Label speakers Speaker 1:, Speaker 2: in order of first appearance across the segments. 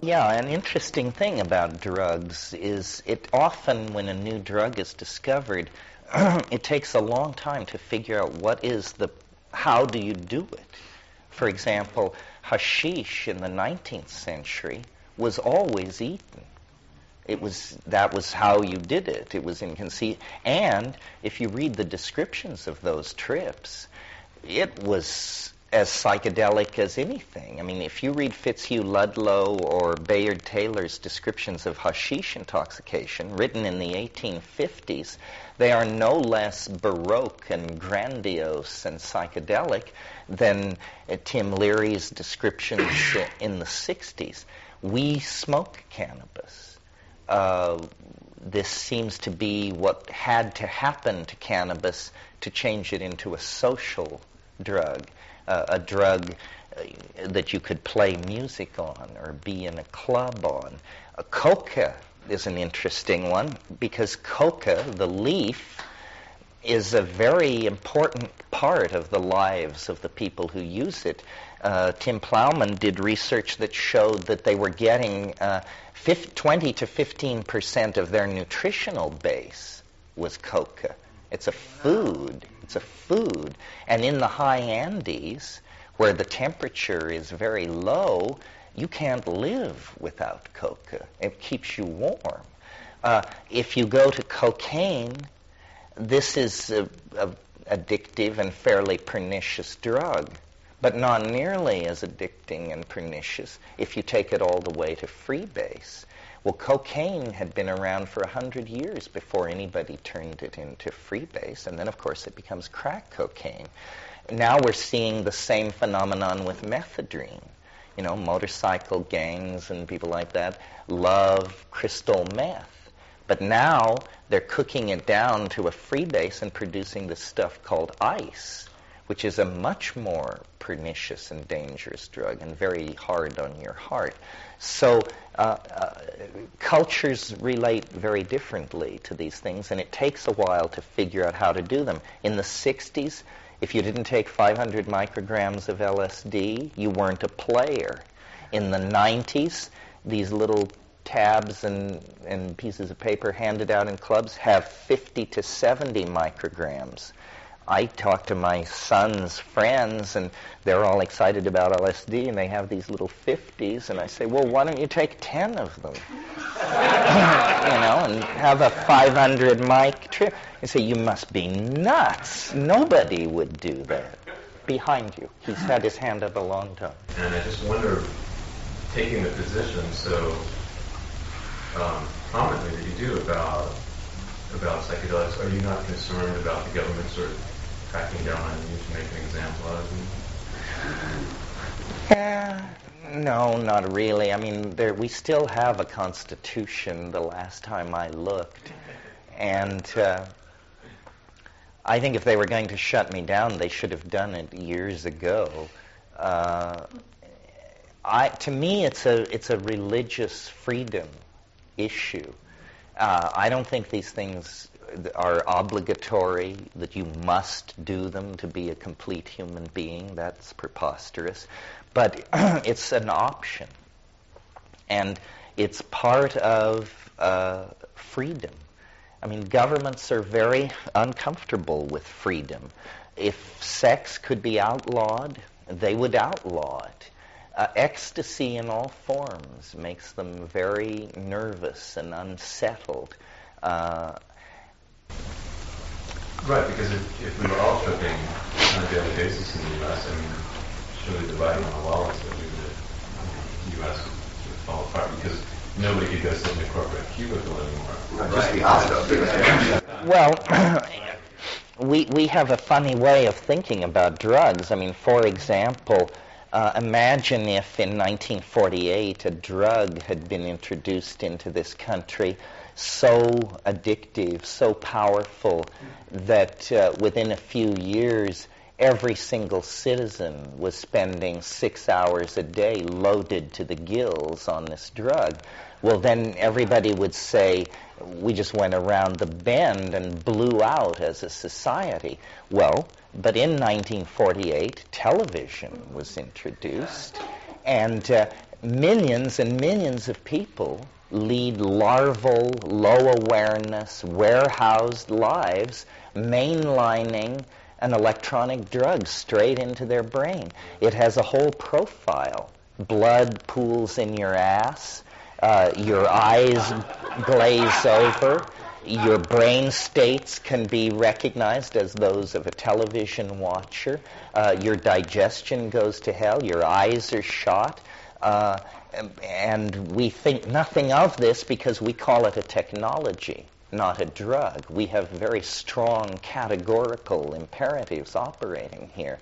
Speaker 1: Yeah, an interesting thing about drugs is it often, when a new drug is discovered, it takes a long time to figure out how do you do it. For example, hashish in the 19th century was always eaten. That was how you did it. It was inconceivable. And if you read the descriptions of those trips, it was as psychedelic as anything. I mean, if you read Fitzhugh Ludlow or Bayard Taylor's descriptions of hashish intoxication, written in the 1850s, they are no less baroque and grandiose and psychedelic than Tim Leary's descriptions in the 60s. We smoke cannabis. This seems to be what had to happen to cannabis to change it into a social drug, a drug that you could play music on or be in a club on. Coca is an interesting one because coca, the leaf, is a very important part of the lives of the people who use it. Tim Plowman did research that showed that they were getting 20 to 15% of their nutritional base was coca. It's a food. It's a food. And in the high Andes, where the temperature is very low, you can't live without coca. It keeps you warm. If you go to cocaine, this is a addictive and fairly pernicious drug, but not nearly as addicting and pernicious if you take it all the way to freebase. Well, cocaine had been around for 100 years before anybody turned it into freebase, and then, of course, it becomes crack cocaine. Now we're seeing the same phenomenon with methadone. You know, motorcycle gangs and people like that love crystal meth. But now they're cooking it down to a freebase and producing this stuff called ice, which is a much more pernicious and dangerous drug and very hard on your heart. So cultures relate very differently to these things, and it takes a while to figure out how to do them. In the 60s, if you didn't take 500 micrograms of LSD, you weren't a player. In the 90s, these little tabs and pieces of paper handed out in clubs have 50 to 70 micrograms. I talk to my son's friends, and they're all excited about LSD, and they have these little 50s, and I say, well, why don't you take 10 of them? And have a 500 mic trip. They say, you must be nuts. Nobody would do that. Behind you. He's had his hand up a long time.
Speaker 2: And I just wonder, taking the position so prominently that you do about psychedelics, are you not concerned about the government sort of cracking down on you to make an example out of you?
Speaker 1: No, not really. I mean, we still have a constitution the last time I looked. And I think if they were going to shut me down, they should have done it years ago. To me, it's a religious freedom issue. I don't think these things are obligatory, that you must do them to be a complete human being. That's preposterous. But it's an option. And it's part of freedom. I mean, governments are very uncomfortable with freedom. If sex could be outlawed, they would outlaw it. Ecstasy in all forms makes them very nervous and unsettled.
Speaker 2: Right, because if we were all tripping on a daily basis in the U.S., I mean, surely dividing on the wallets that the U.S. would fall apart because nobody could go sit in a corporate cubicle anymore.
Speaker 3: Right. Just the opposite.
Speaker 1: Well, we have a funny way of thinking about drugs. I mean, for example, imagine if in 1948 a drug had been introduced into this country so addictive, so powerful, that within a few years every single citizen was spending 6 hours a day loaded to the gills on this drug. Well, then everybody would say, we just went around the bend and blew out as a society. Well, but in 1948, television was introduced, and millions and millions of people lead larval, low-awareness, warehoused lives, mainlining an electronic drug straight into their brain. It has a whole profile. Blood pools in your ass, your eyes glaze over, your brain states can be recognized as those of a television watcher, your digestion goes to hell, your eyes are shot, and we think nothing of this because we call it a technology, not a drug. We have very strong categorical imperatives operating here.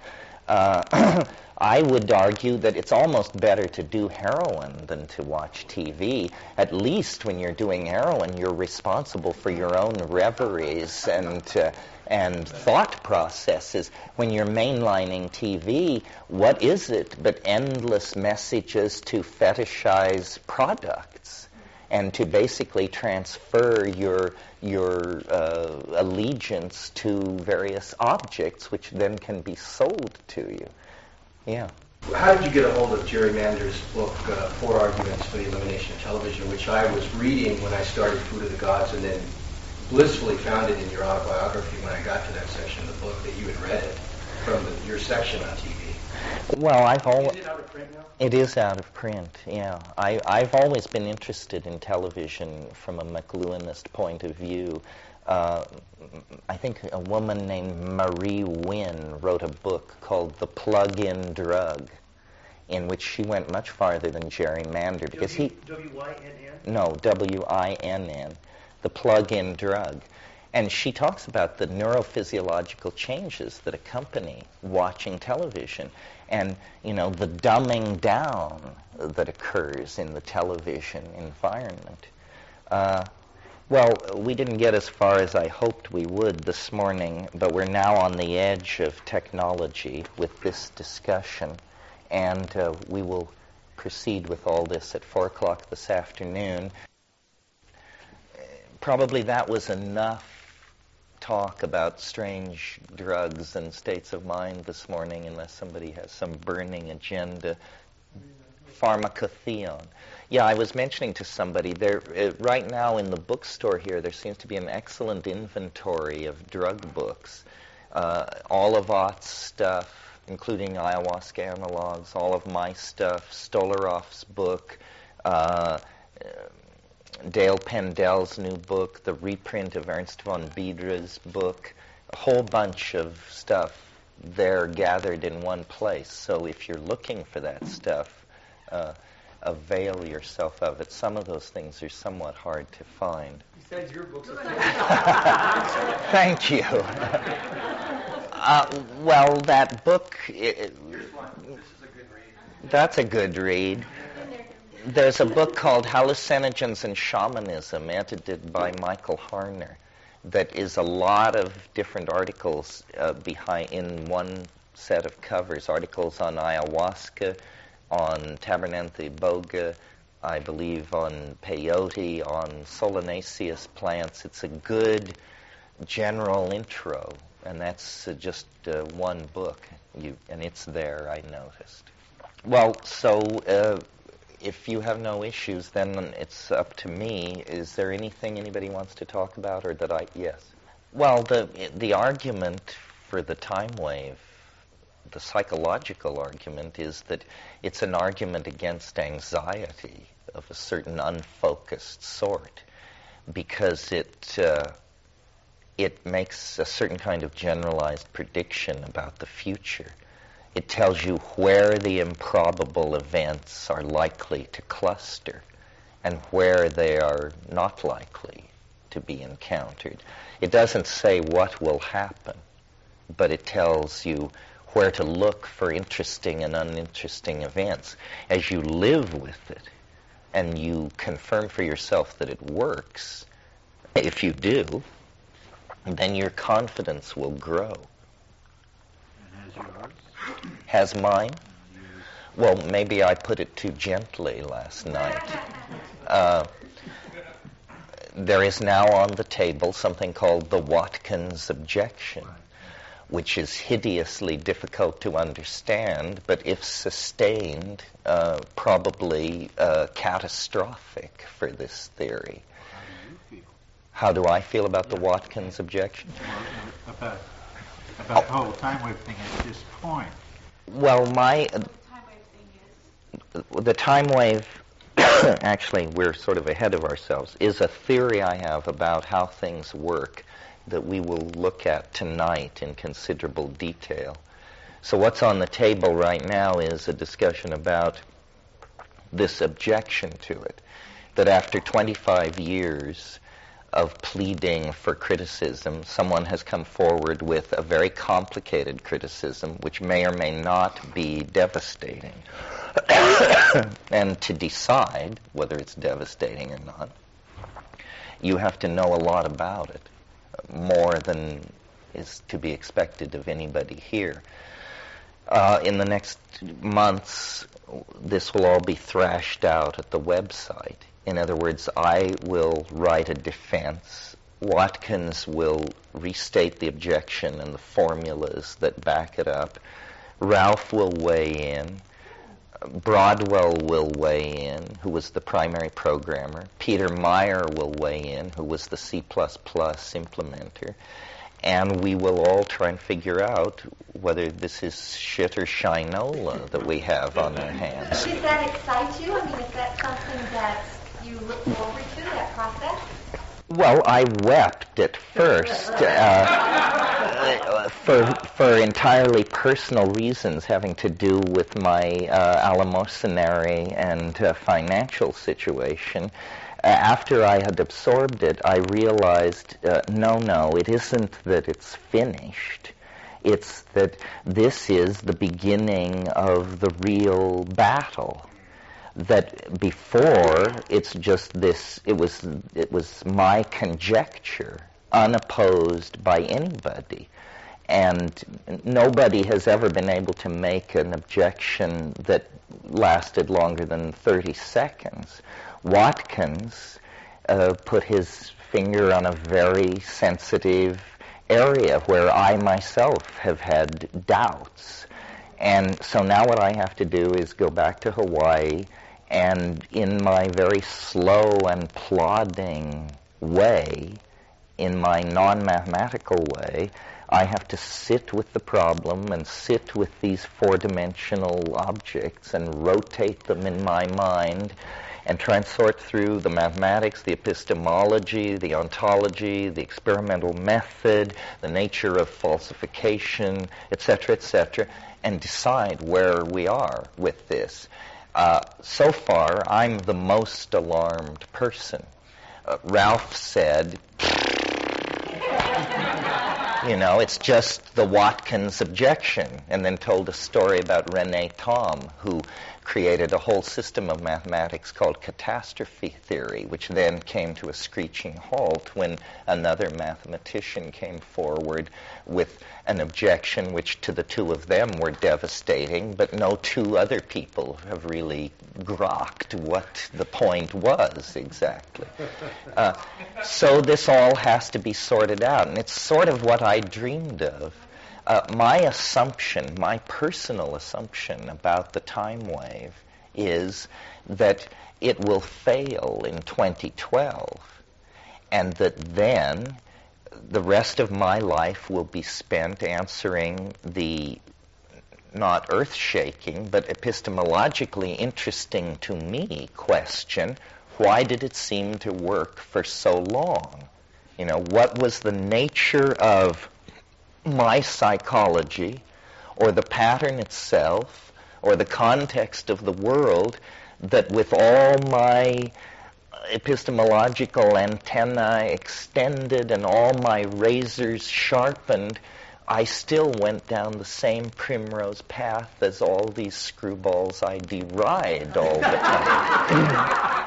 Speaker 1: I would argue that it's almost better to do heroin than to watch TV. At least when you're doing heroin, you're responsible for your own reveries and thought processes. When you're mainlining TV, what is it but endless messages to fetishize products and to basically transfer your allegiance to various objects, which then can be sold to you. Yeah.
Speaker 4: How did you get a hold of Jerry Mander's book, Four Arguments for the Elimination of Television, which I was reading when I started Food of the Gods, and then blissfully found it in your autobiography when I got to that section of the book that you had read it from your section on TV?
Speaker 1: Well, I've always...
Speaker 4: Is it out of print now?
Speaker 1: It is out of print, yeah. I've always been interested in television from a McLuhanist point of view. I think a woman named Marie Wynne wrote a book called The Plug-in Drug, in which she went much farther than Jerry Mander, because he...
Speaker 4: W-I-N-N?
Speaker 1: No, W-I-N-N. The Plug-in Drug. And she talks about the neurophysiological changes that accompany watching television and, you know, the dumbing down that occurs in the television environment. Well, we didn't get as far as I hoped we would this morning, but we're now on the edge of technology with this discussion, and we will proceed with all this at 4 o'clock this afternoon. Probably that was enough talk about strange drugs and states of mind this morning, unless somebody has some burning agenda. Pharmacotheon. Yeah, I was mentioning to somebody, there right now in the bookstore here, there seems to be an excellent inventory of drug books. All of Ott's stuff, including ayahuasca analogs, all of my stuff, Stolaroff's book, Dale Pendel's new book, the reprint of Ernst von Biedra's book, a whole bunch of stuff there gathered in one place. So if you're looking for that stuff, avail yourself of it. Some of those things are somewhat hard to find.
Speaker 4: Besides your books.
Speaker 1: Thank you. Well, that book...
Speaker 4: This is a good read.
Speaker 1: That's a good read. There's a book called Hallucinogens and Shamanism, edited by Michael Harner, that is a lot of different articles behind in one set of covers. Articles on ayahuasca, on Tabernanthe Boga, I believe on peyote, on solanaceous plants. It's a good general intro, and that's just one book, and it's there, I noticed. Well, so if you have no issues, then it's up to me. Is there anything anybody wants to talk about, or that I... Yes. Well, the argument for the time wave, the psychological argument, is that it's an argument against anxiety of a certain unfocused sort, because it makes a certain kind of generalized prediction about the future. It tells you where the improbable events are likely to cluster and where they are not likely to be encountered. It doesn't say what will happen, but it tells you where to look for interesting and uninteresting events. As you live with it and you confirm for yourself that it works, if you do, then your confidence will grow.
Speaker 5: And has yours?
Speaker 1: Has mine? Well, maybe I put it too gently last night. There is now on the table something called the Watkins Objection, which is hideously difficult to understand, but if sustained, probably catastrophic for this theory. How do I feel about the Watkins objection?
Speaker 5: Well, about the whole Timewave thing at this point.
Speaker 1: Well, the Timewave, actually, we're sort of ahead of ourselves, is a theory I have about how things work that we will look at tonight in considerable detail. So what's on the table right now is a discussion about this objection to it, that after 25 years of pleading for criticism, someone has come forward with a very complicated criticism which may or may not be devastating. And to decide whether it's devastating or not, you have to know a lot about it, more than is to be expected of anybody here. In the next months, this will all be thrashed out at the website. In other words, I will write a defense. Watkins will restate the objection and the formulas that back it up. Ralph will weigh in. Broadwell will weigh in, who was the primary programmer. Peter Meyer will weigh in, who was the C++ implementer. And we will all try and figure out whether this is shit or shinola that we have on our hands.
Speaker 6: Does that excite you? I mean, is that something that you look forward to, that process?
Speaker 1: Well, I wept at first for entirely personal reasons having to do with my eleemosynary and financial situation. After I had absorbed it, I realized, no, it isn't that it's finished. It's that this is the beginning of the real battle. That before, it's just this, it was my conjecture, unopposed by anybody. And nobody has ever been able to make an objection that lasted longer than 30 seconds. Watkins put his finger on a very sensitive area where I myself have had doubts. And so now what I have to do is go back to Hawaii and in my very slow and plodding way, in my non-mathematical way, I have to sit with the problem and sit with these four-dimensional objects and rotate them in my mind and try and sort through the mathematics, the epistemology, the ontology, the experimental method, the nature of falsification, etc., and decide where we are with this. So far, I'm the most alarmed person. Ralph said, it's just the Watkins objection, and then told a story about René Thom, who created a whole system of mathematics called catastrophe theory, which then came to a screeching halt when another mathematician came forward with an objection which to the two of them were devastating, but no two other people have really grokked what the point was exactly. So this all has to be sorted out, and it's sort of what I dreamed of. My assumption, my personal assumption about the Timewave is that it will fail in 2012, and that then the rest of my life will be spent answering the not earth-shaking, but epistemologically interesting to me question, why did it seem to work for so long? What was the nature of my psychology, or the pattern itself, or the context of the world, that with all my epistemological antennae extended and all my razors sharpened, I still went down the same primrose path as all these screwballs I deride all the time.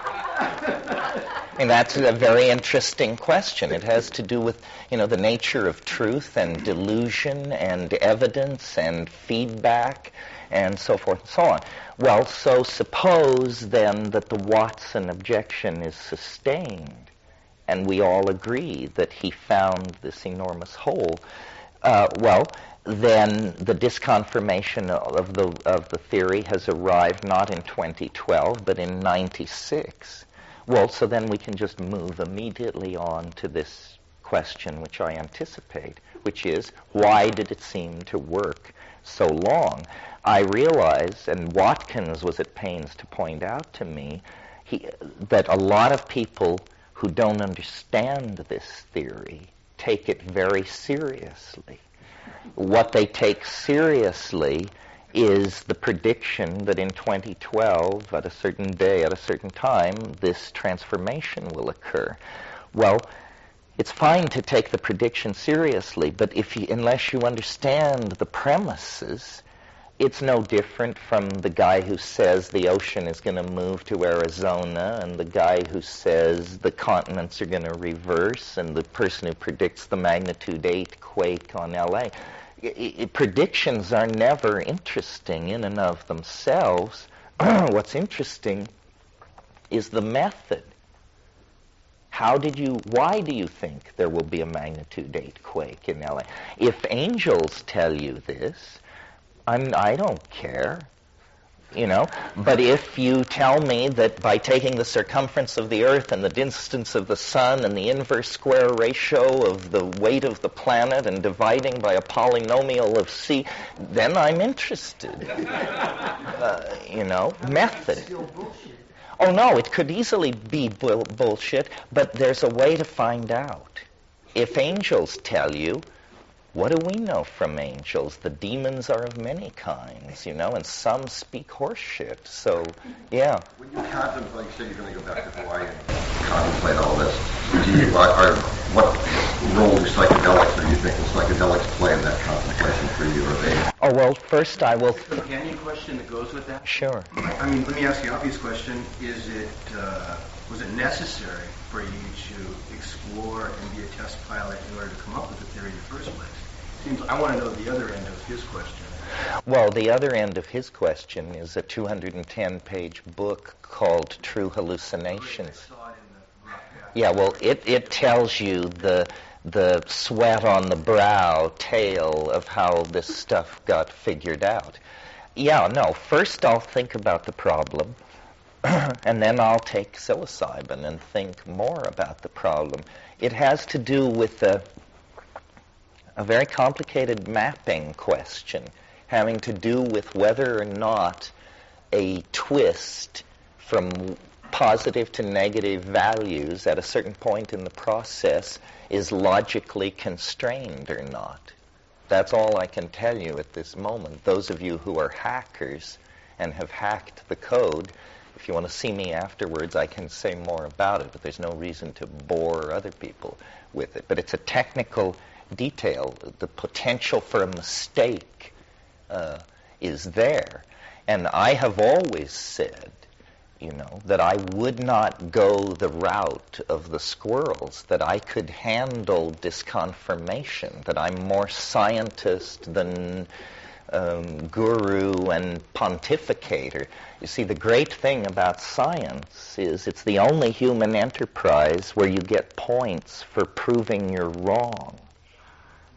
Speaker 1: And that's a very interesting question. It has to do with, the nature of truth and delusion and evidence and feedback and so forth and so on. Well, so suppose then that the Watson objection is sustained and we all agree that he found this enormous hole. then the disconfirmation of the theory has arrived not in 2012, but in 96. Well, so then we can just move immediately on to this question which I anticipate, which is, why did it seem to work so long? I realize, and Watkins was at pains to point out to me, that a lot of people who don't understand this theory take it very seriously. What they take seriously is the prediction that in 2012, at a certain day, at a certain time, this transformation will occur. Well, it's fine to take the prediction seriously, but unless you understand the premises, it's no different from the guy who says the ocean is going to move to Arizona, and the guy who says the continents are going to reverse, and the person who predicts the magnitude 8 quake on LA. Predictions are never interesting in and of themselves. What's interesting is the method. Why do you think there will be a magnitude 8 quake in LA? If angels tell you this, I don't care, But if you tell me that by taking the circumference of the Earth and the distance of the Sun and the inverse square ratio of the weight of the planet and dividing by a polynomial of C, then I'm interested. Method. Oh, no, it could easily be bullshit, but there's a way to find out. If angels tell you, what do we know from angels? The demons are of many kinds, and some speak horseshit. So, yeah.
Speaker 3: When you contemplate, you say you're going to go back to Hawaii and contemplate all this, what role do psychedelics, or do you think will psychedelics play in that contemplation for you, or they?
Speaker 1: Oh, well, first I will...
Speaker 4: Is there a companion question that goes with that?
Speaker 1: Sure.
Speaker 4: I mean, let me ask the obvious question. Was it necessary for you to explore and be a test pilot in order to come up with the theory in the first place? I want to know the other end of his question.
Speaker 1: Well, the other end of his question is a 210-page book called True Hallucinations. Yeah, well, it tells you the sweat on the brow tale of how this stuff got figured out. Yeah, no, first I'll think about the problem, and then I'll take psilocybin and think more about the problem. It has to do with a very complicated mapping question having to do with whether or not a twist from positive to negative values at a certain point in the process is logically constrained or not. That's all I can tell you at this moment. Those of you who are hackers and have hacked the code, if you want to see me afterwards, I can say more about it, but there's no reason to bore other people with it. But it's a technical detail. The potential for a mistake is there. And I have always said, that I would not go the route of the squirrels, that I could handle disconfirmation, that I'm more scientist than guru and pontificator. You see, the great thing about science is it's the only human enterprise where you get points for proving you're wrong.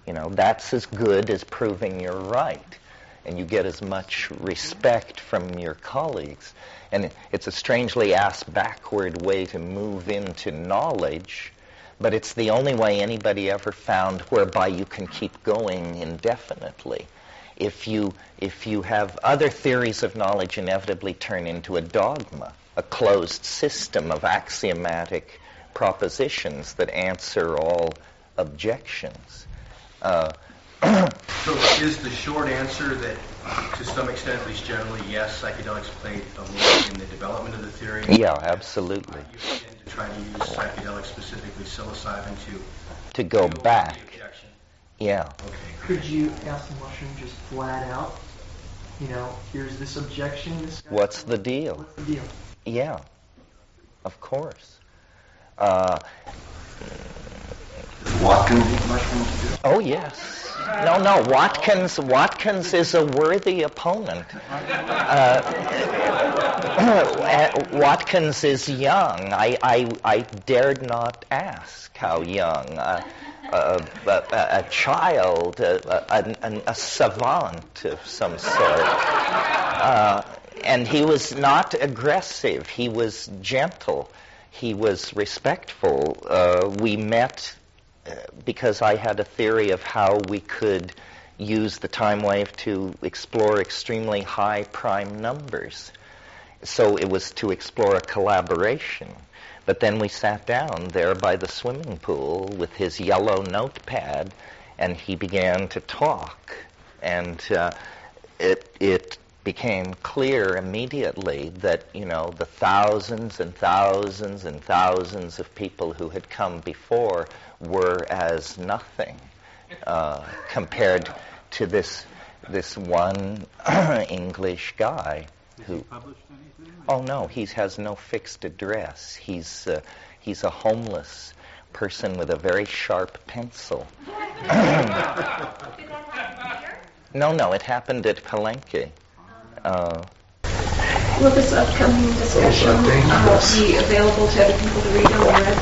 Speaker 1: That's as good as proving you're right. And you get as much respect from your colleagues. And it's a strangely ass-backward way to move into knowledge, but it's the only way anybody ever found whereby you can keep going indefinitely. If you have other theories of knowledge inevitably turn into a dogma, a closed system of axiomatic propositions that answer all objections.
Speaker 4: So is the short answer that, to some extent, at least generally, yes, psychedelics played a role in the development of the theory?
Speaker 1: Yeah, absolutely.
Speaker 4: You tend to try to use psychedelics, specifically psilocybin, to
Speaker 1: go back.
Speaker 4: The objection.
Speaker 1: Yeah.
Speaker 4: Okay.
Speaker 7: Could you ask the mushroom just flat out, here's this objection.
Speaker 1: What's the deal?
Speaker 7: What's the deal?
Speaker 1: Yeah, of course.
Speaker 3: Watkins eat mushrooms too?
Speaker 1: Oh, yes. No, Watkins is a worthy opponent. Watkins is young. I dared not ask how young. a child, a savant of some sort. And he was not aggressive. He was gentle. He was respectful. We met because I had a theory of how we could use the time wave to explore extremely high prime numbers. So it was to explore a collaboration. But then we sat down there by the swimming pool with his yellow notepad, and he began to talk. And it became clear immediately that, the thousands and thousands and thousands of people who had come before were as nothing compared to this one English guy who.
Speaker 5: Has he published anything?
Speaker 1: Oh no, he has no fixed address. He's a homeless person with a very sharp pencil.
Speaker 6: Did that happen here?
Speaker 1: No, it happened at Palenque.
Speaker 8: Will this upcoming discussion be available to other people to read on the web?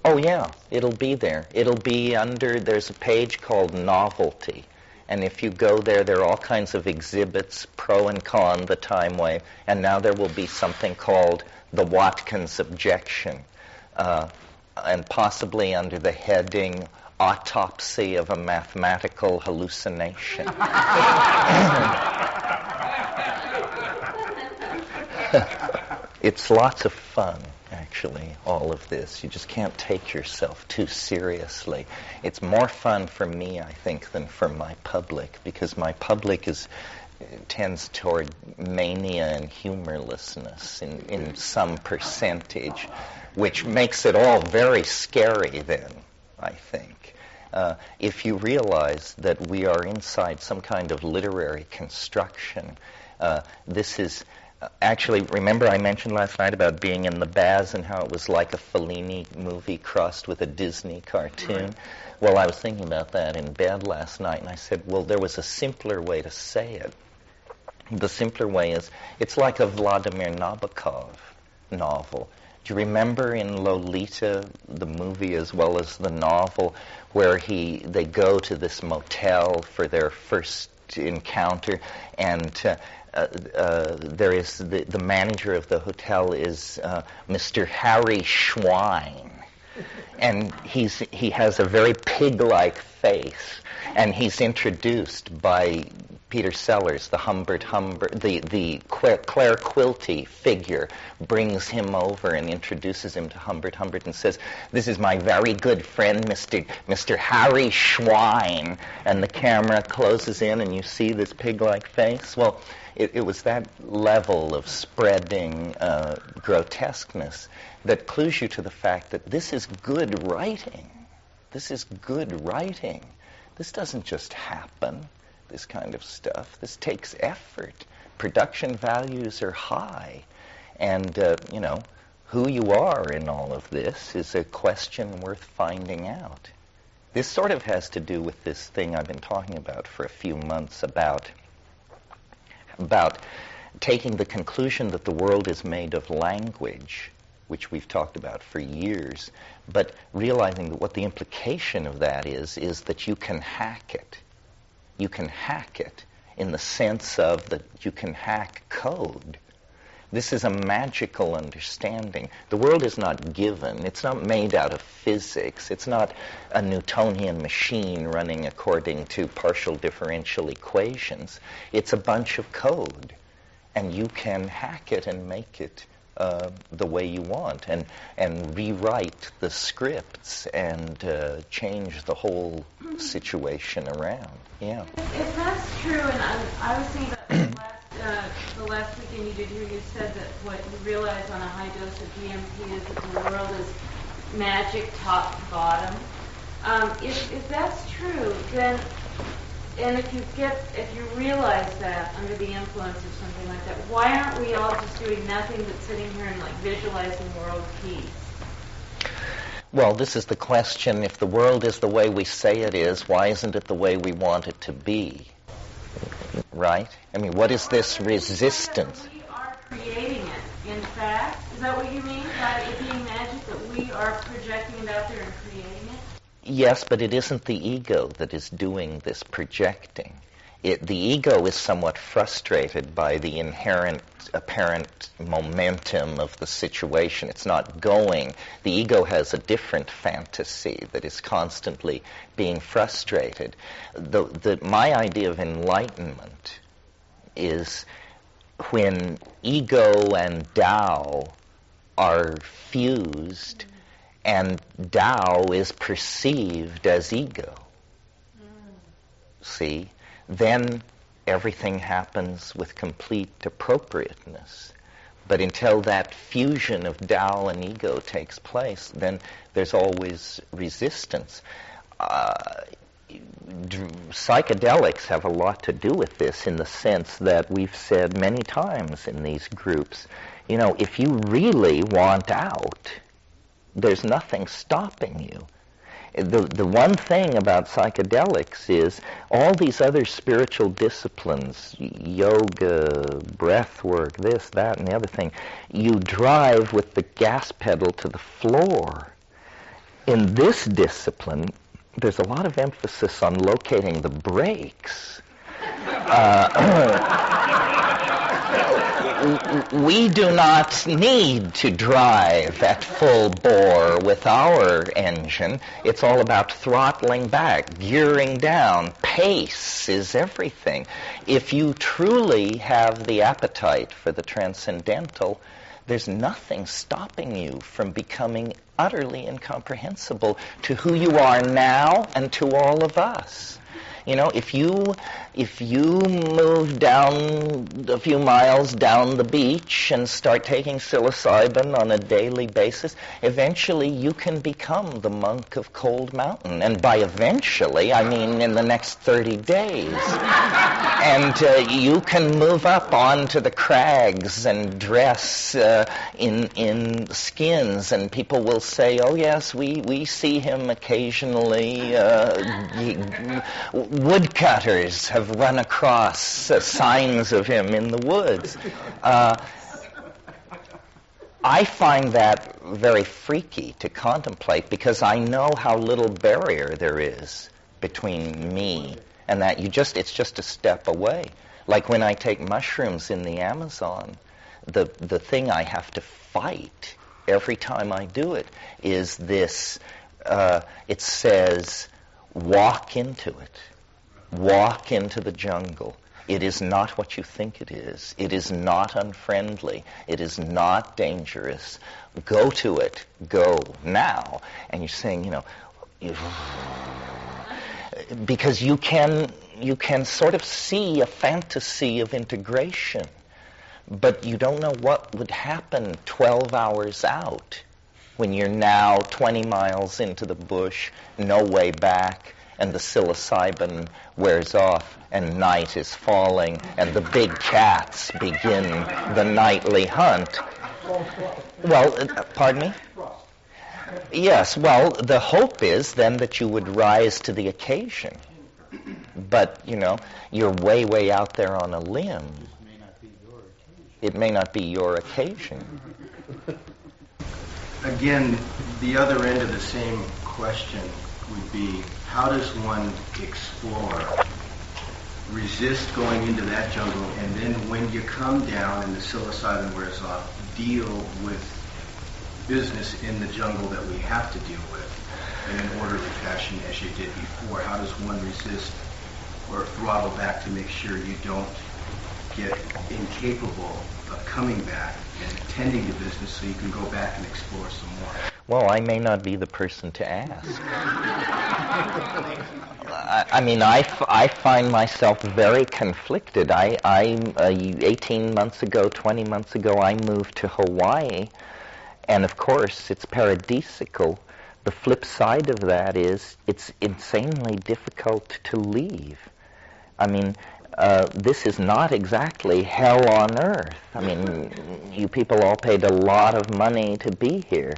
Speaker 1: Oh yeah, it'll be there. It'll be there's a page called Novelty. And if you go there, there are all kinds of exhibits, pro and con, the time wave. And now there will be something called the Watkins Objection. And possibly under the heading Autopsy of a Mathematical Hallucination. It's lots of fun, actually, all of this. You just can't take yourself too seriously. It's more fun for me, I think, than for my public, because my public tends toward mania and humorlessness in some percentage, which makes it all very scary then, I think. If you realize that we are inside some kind of literary construction, this is... Actually, remember I mentioned last night about being in the Baz and how it was like a Fellini movie crossed with a Disney cartoon? Right. Well, I was thinking about that in bed last night, and I said, well, there was a simpler way to say it. The simpler way is, it's like a Vladimir Nabokov novel. Do you remember in Lolita, the movie as well as the novel, where they go to this motel for their first encounter, and there is the manager of the hotel is Mr. Harry Schwein, and he has a very pig-like face, and he's introduced by Peter Sellers, the the Claire Quilty figure, brings him over and introduces him to Humbert and says, "This is my very good friend, Mr. Harry Schwein," and the camera closes in, and you see this pig-like face. Well, it was that level of spreading grotesqueness that clues you to the fact that this is good writing. This is good writing. This doesn't just happen, this kind of stuff. This takes effort. Production values are high. And, who you are in all of this is a question worth finding out. This sort of has to do with this thing I've been talking about for a few months about taking the conclusion that the world is made of language, which we've talked about for years, but realizing that what the implication of that is that you can hack it. You can hack it in the sense of that you can hack code. This is a magical understanding. The world is not given. It's not made out of physics. It's not a Newtonian machine running according to partial differential equations. It's a bunch of code. And you can hack it and make it the way you want and rewrite the scripts and change the whole situation around. Yeah.
Speaker 8: If that's true, and I was thinking about the last weekend you did here, you said that what you realize on a high dose of DMT is that the world is magic top to bottom. If that's true, then, and if you realize that under the influence of something like that, why aren't we all just doing nothing but sitting here and visualizing world peace?
Speaker 1: Well, this is the question. If the world is the way we say it is, why isn't it the way we want it to be? Right? I mean, what is this resistance?
Speaker 8: We are creating it, in fact. Is that what you mean by it being magic, that we are projecting it out there and creating it?
Speaker 1: Yes, but it isn't the ego that is doing this projecting. The ego is somewhat frustrated by the inherent apparent momentum of the situation. It's not going. The ego has a different fantasy that is constantly being frustrated. My idea of enlightenment is when ego and Tao are fused, and Tao is perceived as ego. See? Then everything happens with complete appropriateness. But until that fusion of Tao and ego takes place, then there's always resistance. Psychedelics have a lot to do with this, in the sense that we've said many times in these groups, if you really want out, there's nothing stopping you. The one thing about psychedelics is all these other spiritual disciplines, yoga, breath work, this, that, and the other thing, you drive with the gas pedal to the floor. In this discipline, there's a lot of emphasis on locating the brakes. We do not need to drive at full bore with our engine. It's all about throttling back, gearing down. Pace is everything. If you truly have the appetite for the transcendental, there's nothing stopping you from becoming utterly incomprehensible to who you are now and to all of us. If you move down a few miles down the beach and start taking psilocybin on a daily basis, eventually you can become the monk of Cold Mountain. And by eventually, I mean in the next 30 days. And you can move up onto the crags and dress in skins, and people will say, oh yes, we see him occasionally. Woodcutters have run across signs of him in the woods. I find that very freaky to contemplate, because I know how little barrier there is between me and that. It's just a step away. Like when I take mushrooms in the Amazon, the thing I have to fight every time I do it is this, it says, walk into it. Walk into the jungle. It is not what you think it is. It is not unfriendly. It is not dangerous. Go to it. Go now. And you're saying, because you can sort of see a fantasy of integration, but you don't know what would happen 12 hours out when you're now 20 miles into the bush, no way back, and the psilocybin wears off, and night is falling, and the big cats begin the nightly hunt. Well, pardon me? Yes, well, the hope is then that you would rise to the occasion. But, you're way, way out there on a limb. It may not be your occasion.
Speaker 4: Again, the other end of the same question would be, how does one explore, resist going into that jungle, and then when you come down and the psilocybin wears off, deal with business in the jungle that we have to deal with in an orderly fashion as you did before? How does one resist or throttle back to make sure you don't get incapable of coming back and tending to business so you can go back and explore some more?
Speaker 1: Well, I may not be the person to ask. I find myself very conflicted. 18 months ago, 20 months ago, I moved to Hawaii, and of course, it's paradisical. The flip side of that is it's insanely difficult to leave. This is not exactly hell on earth. You people all paid a lot of money to be here.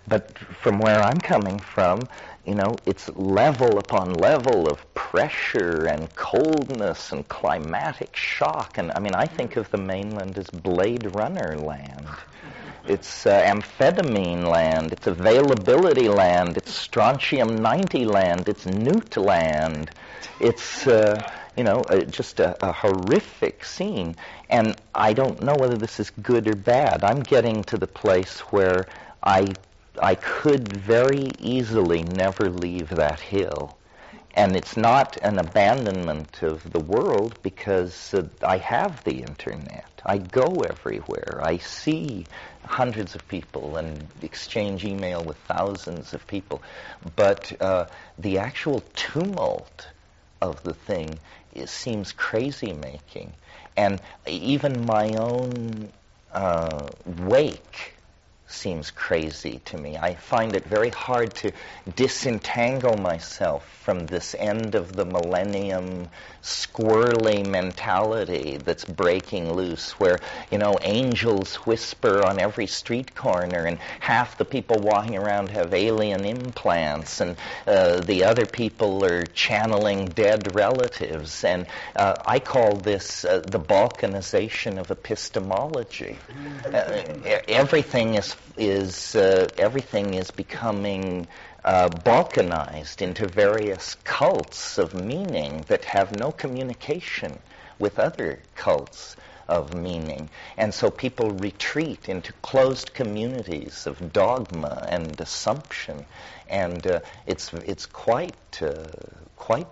Speaker 1: But from where I'm coming from, it's level upon level of pressure and coldness and climatic shock. And I think of the mainland as Blade Runner land. It's amphetamine land. It's availability land. It's strontium-90 land. It's newt land. It's, just a horrific scene. And I don't know whether this is good or bad. I'm getting to the place where I could very easily never leave that hill. And it's not an abandonment of the world, because I have the internet. I go everywhere. I see hundreds of people and exchange email with thousands of people. But the actual tumult of the thing seems crazy-making. And even my own wake seems crazy to me. I find it very hard to disentangle myself from this end of the millennium squirrely mentality that's breaking loose, where, angels whisper on every street corner, and half the people walking around have alien implants, and the other people are channeling dead relatives. And I call this the balkanization of epistemology. Everything is becoming balkanized into various cults of meaning that have no communication with other cults of meaning. And so people retreat into closed communities of dogma and assumption. And it's quite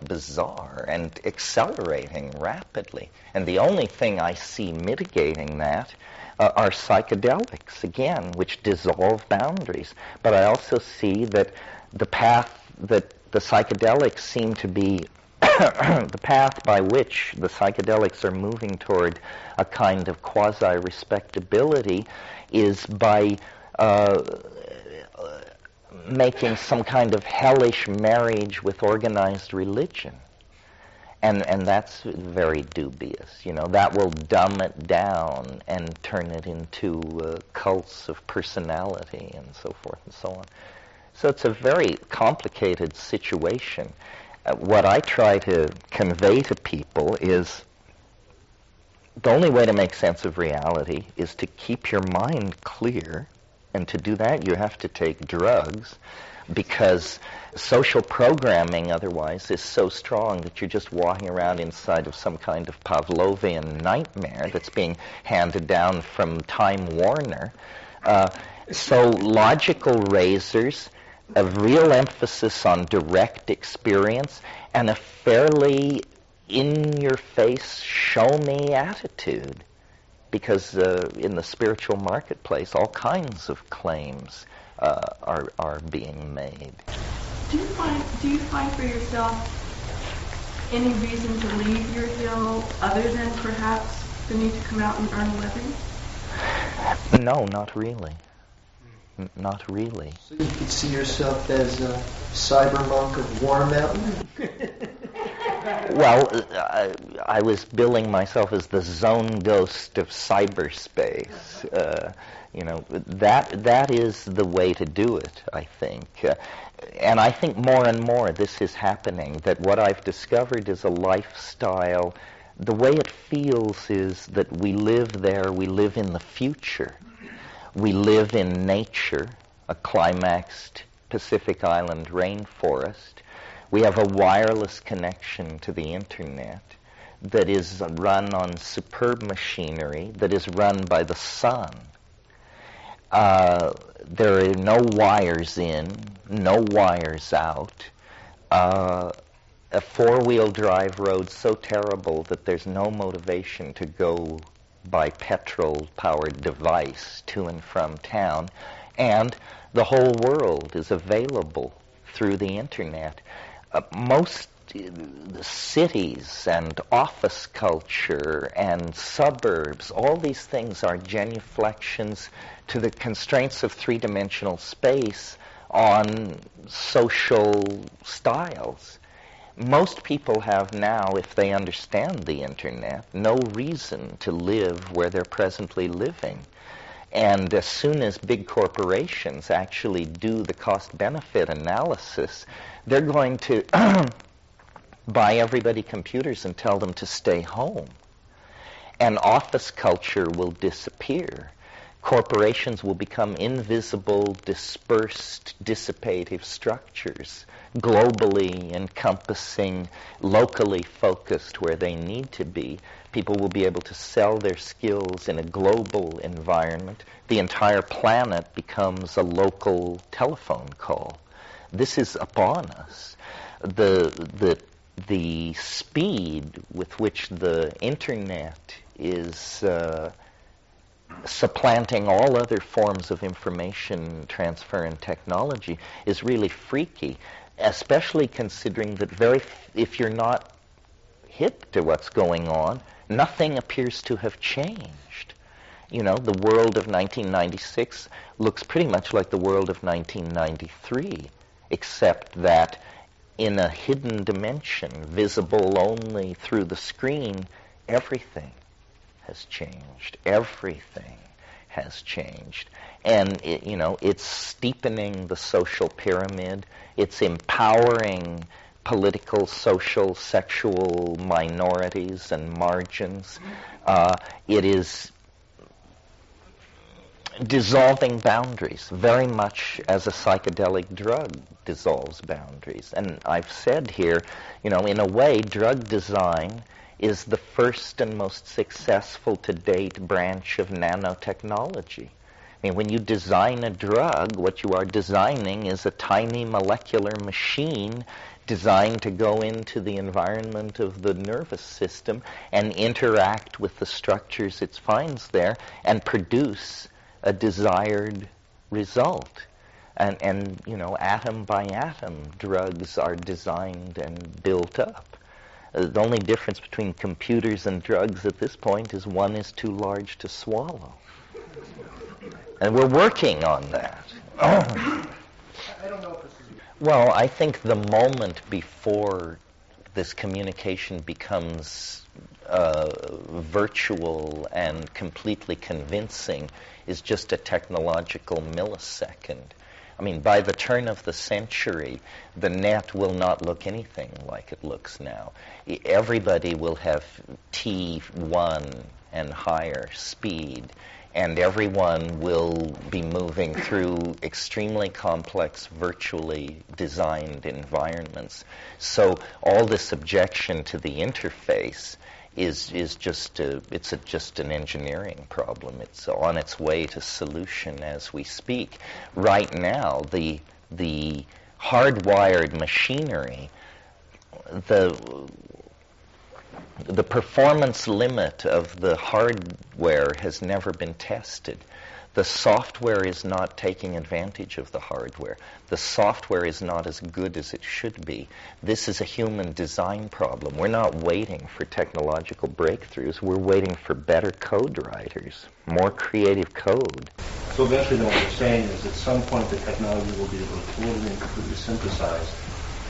Speaker 1: bizarre and accelerating rapidly. And the only thing I see mitigating that are psychedelics, again, which dissolve boundaries. But I also see that the path that the psychedelics seem to be, the path by which the psychedelics are moving toward a kind of quasi-respectability is by making some kind of hellish marriage with organized religion. And that's very dubious. That will dumb it down and turn it into cults of personality and so forth and so on. So it's a very complicated situation. What I try to convey to people is the only way to make sense of reality is to keep your mind clear, and to do that you have to take drugs, because social programming otherwise is so strong that you're just walking around inside of some kind of Pavlovian nightmare that's being handed down from Time Warner. So logical razors, a real emphasis on direct experience, and a fairly in-your-face, show-me attitude. Because in the spiritual marketplace, all kinds of claims are being made.
Speaker 7: Do you find for yourself any reason to leave your hill other than perhaps the need to come out and earn a living?
Speaker 1: No, not really. Not really.
Speaker 7: So you could see yourself as a cyber monk of War Mountain?
Speaker 1: Well, I was billing myself as the zone ghost of cyberspace. That is the way to do it, I think. And I think more and more this is happening, that what I've discovered is a lifestyle. The way it feels is that we live there, we live in the future. We live in nature, a climaxed Pacific Island rainforest. We have a wireless connection to the internet that is run on superb machinery, that is run by the sun. There are no wires in, no wires out. A four-wheel drive road so terrible that there's no motivation to go by petrol-powered device to and from town. And the whole world is available through the internet. Most cities and office culture and suburbs, all these things are genuflections to the constraints of three-dimensional space on social styles. Most people have now, if they understand the internet, no reason to live where they're presently living. And as soon as big corporations actually do the cost-benefit analysis, they're going to buy everybody computers and tell them to stay home. And office culture will disappear. Corporations will become invisible, dispersed, dissipative structures, globally encompassing, locally focused where they need to be. People will be able to sell their skills in a global environment. The entire planet becomes a local telephone call. This is upon us. The speed with which the internet is supplanting all other forms of information transfer and technology is really freaky, especially considering that if you're not hip to what's going on, nothing appears to have changed. You know, the world of 1996 looks pretty much like the world of 1993, except that in a hidden dimension, visible only through the screen, everything has changed. Everything has changed. And, it's steepening the social pyramid. It's empowering political, social, sexual minorities and margins. It is dissolving boundaries, very much as a psychedelic drug dissolves boundaries. And I've said here, in a way, drug design is the first and most successful to date branch of nanotechnology. I mean, when you design a drug, what you are designing is a tiny molecular machine designed to go into the environment of the nervous system and interact with the structures it finds there and produce a desired result. And atom by atom, drugs are designed and built up. The only difference between computers and drugs at this point is one is too large to swallow. And we're working on that.
Speaker 4: I don't know if this is...
Speaker 1: Well, I think the moment before this communication becomes virtual and completely convincing is just a technological millisecond. I mean, by the turn of the century, the net will not look anything like it looks now. Everybody will have T1 and higher speed, and everyone will be moving through extremely complex, virtually designed environments. So all this objection to the interface is just an engineering problem. It's on its way to solution as we speak. Right now, the hardwired machinery, the performance limit of the hardware has never been tested. The software is not taking advantage of the hardware. The software is not as good as it should be. This is a human design problem. We're not waiting for technological breakthroughs. We're waiting for better code writers, more creative code.
Speaker 9: So eventually, what you're saying is at some point the technology will be able to totally and completely synthesize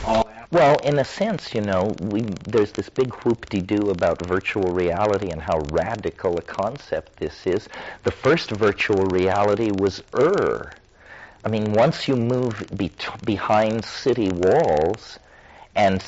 Speaker 9: all.
Speaker 1: Well, in a sense, there's this big whoop-de-doo about virtual reality and how radical a concept this is. The first virtual reality was I mean, once you move behind city walls and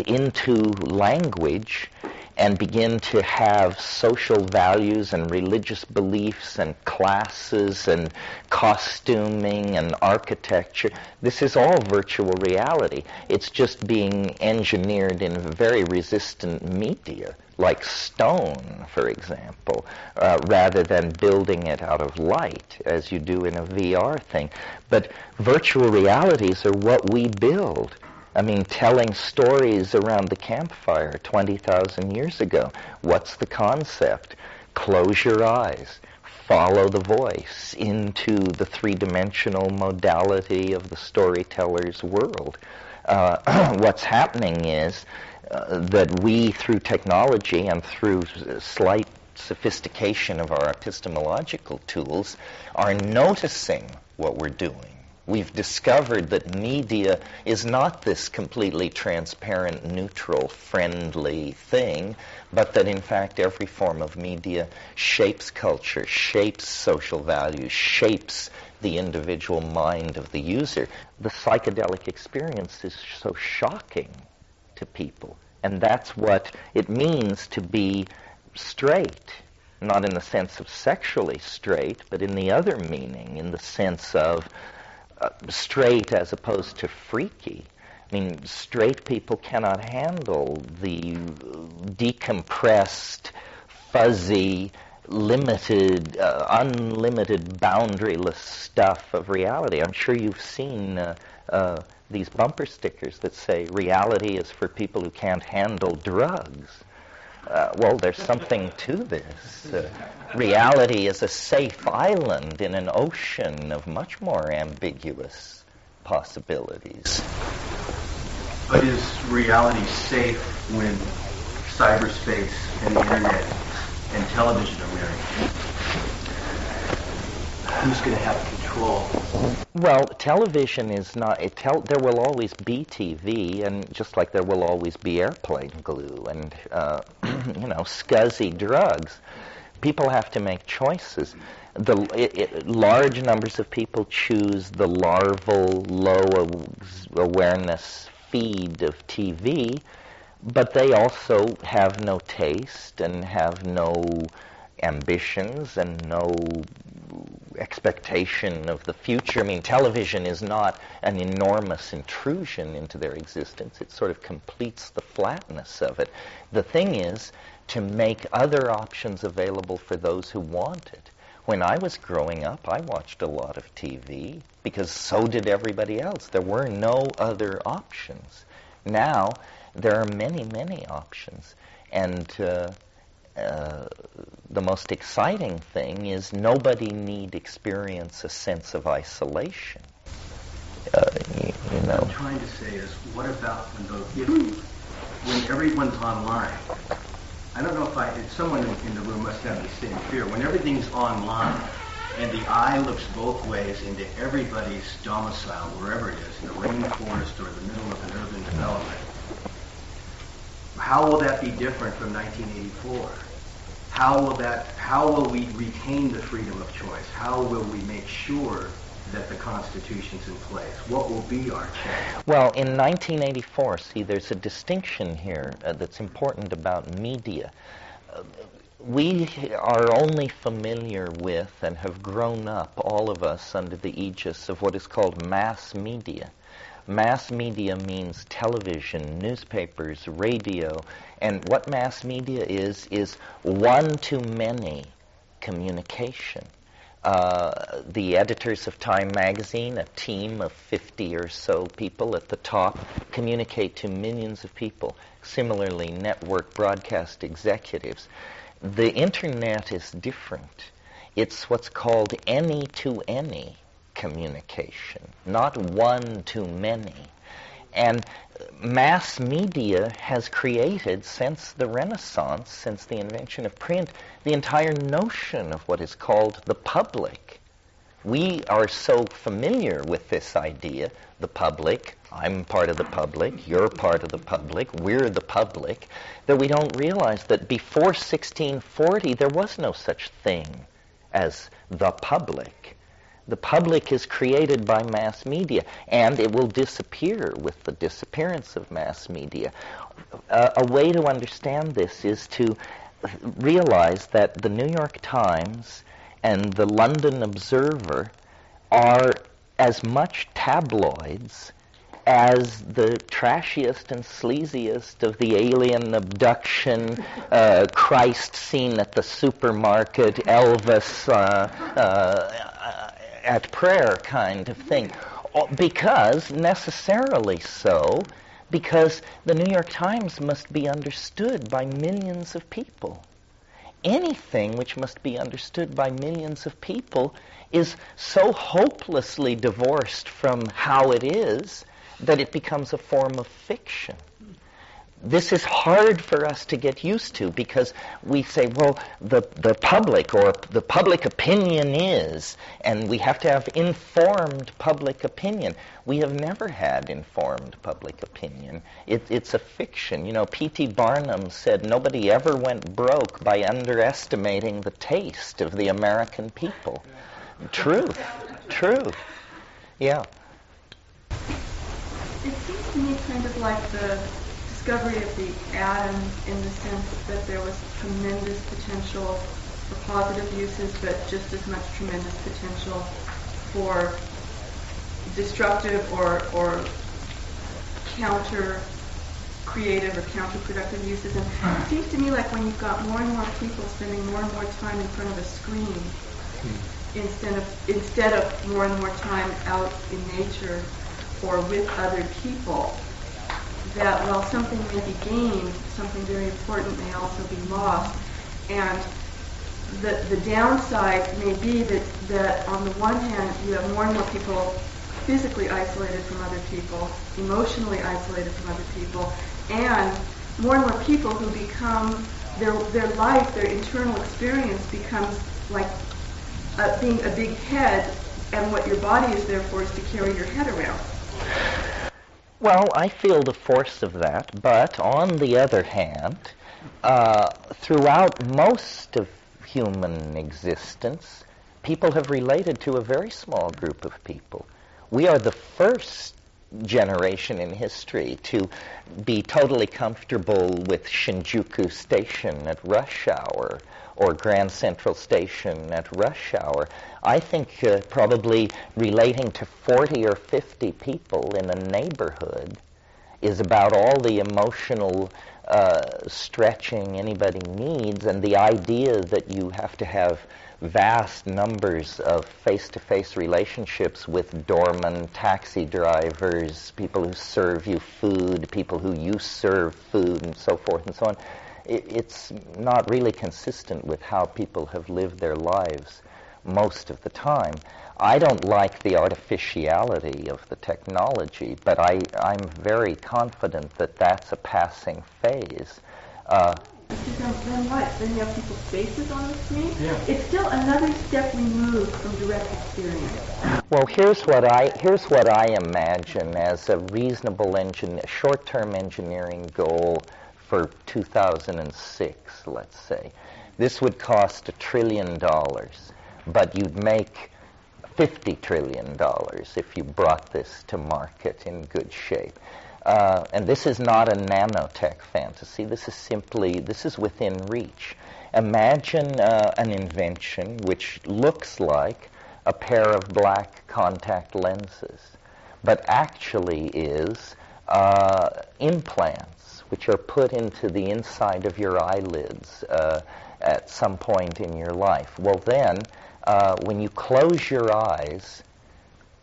Speaker 1: into language and begin to have social values and religious beliefs and classes and costuming and architecture, this is all virtual reality. It's just being engineered in very resistant media, like stone, for example, rather than building it out of light, as you do in a VR thing. But virtual realities are what we build. I mean, telling stories around the campfire 20,000 years ago. What's the concept? Close your eyes. Follow the voice into the three-dimensional modality of the storyteller's world. What's happening is that we, through technology and through slight sophistication of our epistemological tools, are noticing what we're doing. We've discovered that media is not this completely transparent, neutral, friendly thing, but that in fact every form of media shapes culture, shapes social values, shapes the individual mind of the user. The psychedelic experience is so shocking to people, and that's what it means to be straight. not in the sense of sexually straight, but in the other meaning, in the sense of straight as opposed to freaky. I mean, straight people cannot handle the decompressed, fuzzy, limited, unlimited, boundaryless stuff of reality. I'm sure you've seen these bumper stickers that say, reality is for people who can't handle drugs. Well, there's something to this. Reality is a safe island in an ocean of much more ambiguous possibilities.
Speaker 9: But is reality safe when cyberspace and the internet and television are married? Who's going to have control?
Speaker 1: Well, television is not... there will always be TV, and just like there will always be airplane glue and, scuzzy drugs. People have to make choices. Large numbers of people choose the larval, low-awareness feed of TV, but they also have no taste and have no ambitions and no expectation of the future. I mean, television is not an enormous intrusion into their existence. It sort of completes the flatness of it. The thing is to make other options available for those who want it. When I was growing up, I watched a lot of TV because so did everybody else. There were no other options. Now, there are many, many options. And the most exciting thing is nobody need experience a sense of isolation.
Speaker 9: What I'm trying to say is, what about when everyone's online? I don't know if someone in the room must have the same fear. When everything's online and the eye looks both ways into everybody's domicile, wherever it is, in the rainforest or the middle of an urban development, how will that be different from 1984? How will we retain the freedom of choice? How will we make sure that the Constitution's in place? What will be our change?
Speaker 1: Well, in 1984, see, there's a distinction here that's important about media. We are only familiar with and have grown up, all of us, under the aegis of what is called mass media. Mass media means television, newspapers, radio, and what mass media is one-to-many communication. The editors of Time magazine, a team of 50 or so people at the top, communicate to millions of people. Similarly, network broadcast executives. The internet is different. It's what's called any-to-any communication, not one-to-many. And mass media has created, since the Renaissance, since the invention of print, the entire notion of what is called the public. We are so familiar with this idea, the public, I'm part of the public, you're part of the public, we're the public, that we don't realize that before 1640 there was no such thing as the public. The public is created by mass media, and it will disappear with the disappearance of mass media. A way to understand this is to realize that the New York Times and the London Observer are as much tabloids as the trashiest and sleaziest of the alien abduction, Christ seen at the supermarket, Elvis at prayer kind of thing. Because, necessarily so, because the New York Times must be understood by millions of people. Anything which must be understood by millions of people is so hopelessly divorced from how it is that it becomes a form of fiction. This is hard for us to get used to because we say, well, the public or the public opinion is, and we have to have informed public opinion. We have never had informed public opinion. It's a fiction. You know, P.T. Barnum said nobody ever went broke by underestimating the taste of the American people. Truth. Yeah.
Speaker 7: It seems to me kind of like the discovery of the atom in the sense that there was tremendous potential for positive uses, but just as much tremendous potential for destructive or counter-creative or counterproductive uses. And it seems to me like when you've got more and more people spending more and more time in front of a screen instead of more and more time out in nature or with other people, that while something may be gained, something very important may also be lost. And the downside may be that on the one hand, you have more and more people physically isolated from other people, emotionally isolated from other people, and more people who become, their life, their internal experience becomes like being a big head, and what your body is there for is to carry your head around.
Speaker 1: Well, I feel the force of that, but on the other hand, throughout most of human existence, people have related to a very small group of people. We are the first generation in history to be totally comfortable with Shinjuku Station at rush hour or Grand Central Station at rush hour. I think probably relating to 40 or 50 people in a neighborhood is about all the emotional stretching anybody needs, and the idea that you have to have vast numbers of face-to-face relationships with doormen, taxi drivers, people who serve you food, people who you serve food, and so forth and so on. It's not really consistent with how people have lived their lives most of the time. I don't like the artificiality of the technology, but I'm very confident that that's a passing phase.
Speaker 7: Then what? Then you have people's faces on the screen?
Speaker 5: Yeah.
Speaker 7: It's still another step removed from direct experience.
Speaker 1: Well, here's what I imagine as a reasonable short-term engineering goal for 2006, let's say. This would cost $1 trillion, but you'd make $50 trillion if you brought this to market in good shape. And this is not a nanotech fantasy. This is within reach. Imagine an invention which looks like a pair of black contact lenses, but actually is implants which are put into the inside of your eyelids at some point in your life. Well then, when you close your eyes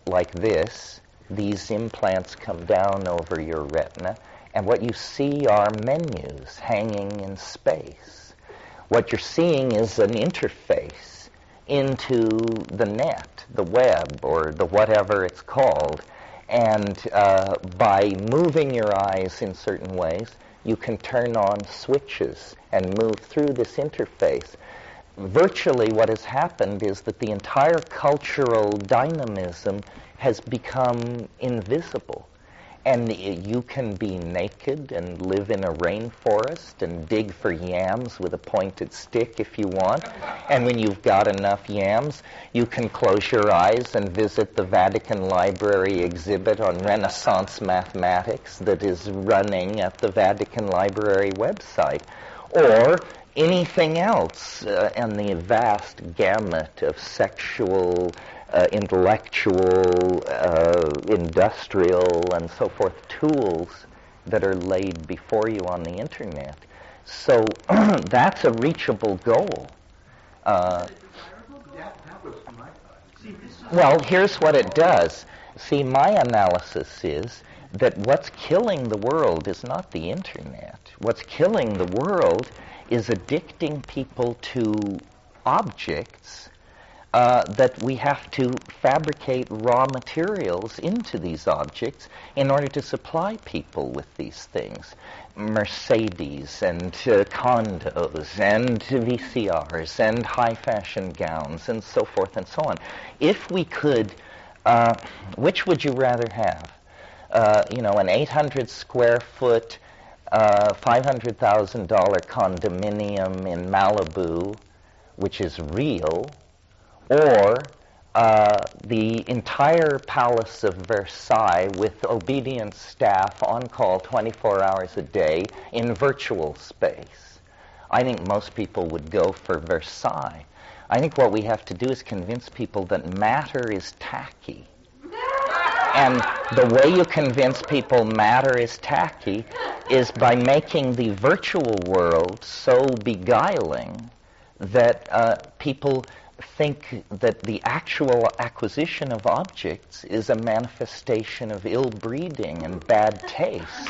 Speaker 1: like this, these implants come down over your retina, and what you see are menus hanging in space. What you're seeing is an interface into the net, the web, or the whatever it's called, and by moving your eyes in certain ways, you can turn on switches and move through this interface. Virtually what has happened is that the entire cultural dynamism has become invisible. And you can be naked and live in a rainforest and dig for yams with a pointed stick if you want. And when you've got enough yams, you can close your eyes and visit the Vatican Library exhibit on Renaissance mathematics that is running at the Vatican Library website. Or anything else in the vast gamut of sexual, intellectual, industrial, and so forth tools that are laid before you on the internet. So that's a reachable goal. Well, here's what it does. See, my analysis is that what's killing the world is not the internet. What's killing the world is addicting people to objects that we have to fabricate raw materials into these objects in order to supply people with these things. Mercedes and condos and VCRs and high fashion gowns and so forth and so on. If we could, which would you rather have? An 800 square foot, $500,000 condominium in Malibu, which is real, or the entire Palace of Versailles with obedient staff on call 24 hours a day in virtual space. I think most people would go for Versailles. I think what we have to do is convince people that matter is tacky. And the way you convince people matter is tacky is by making the virtual world so beguiling that people think that the actual acquisition of objects is a manifestation of ill breeding and bad taste.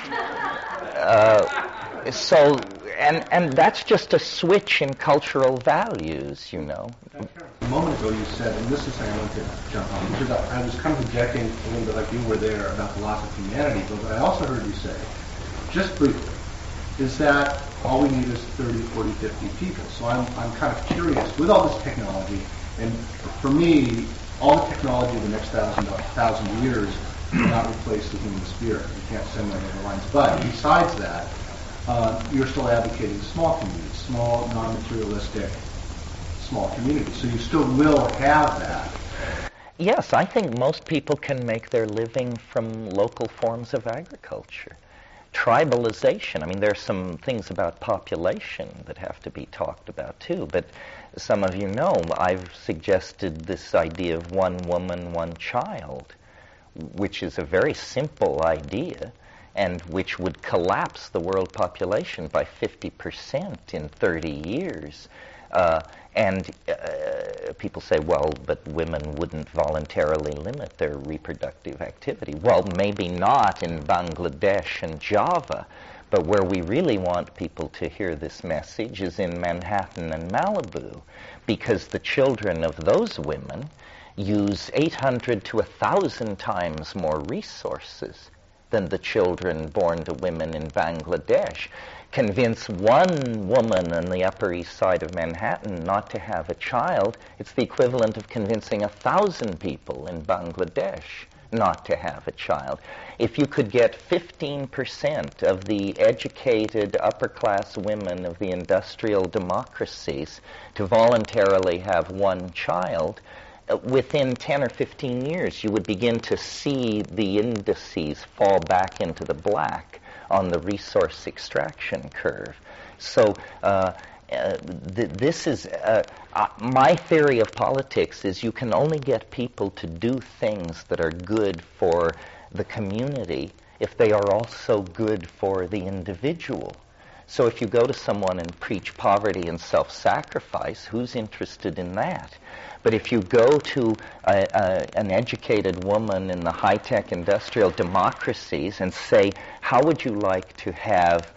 Speaker 1: And that's just a switch in cultural values, you know.
Speaker 10: A moment ago you said, and this is something I want to jump on, because I was kind of objecting a little bit like you were there about the loss of humanity, but what I also heard you say, just briefly, is that all we need is 30, 40, 50 people. So I'm kind of curious, with all this technology, and for me, all the technology of the next thousand years will not replace the human spirit. You can't send that over lines. But besides that, you're still advocating small communities, small, non-materialistic, small communities. So you still will have that.
Speaker 1: Yes, I think most people can make their living from local forms of agriculture. Tribalization, I mean, there are some things about population that have to be talked about too, but some of you know I've suggested this idea of one woman, one child, which is a very simple idea and which would collapse the world population by 50% in 30 years. And people say, well, but women wouldn't voluntarily limit their reproductive activity. Well, maybe not in Bangladesh and Java, but where we really want people to hear this message is in Manhattan and Malibu, because the children of those women use 800 to 1,000 times more resources than the children born to women in Bangladesh. Convince one woman on the Upper East Side of Manhattan not to have a child, it's the equivalent of convincing 1,000 people in Bangladesh not to have a child. If you could get 15% of the educated upper-class women of the industrial democracies to voluntarily have one child, within 10 or 15 years, you would begin to see the indices fall back into the black on the resource extraction curve. So this is my theory of politics is you can only get people to do things that are good for the community if they are also good for the individual. So if you go to someone and preach poverty and self-sacrifice, who's interested in that? But if you go to an educated woman in the high-tech industrial democracies and say, how would you like to have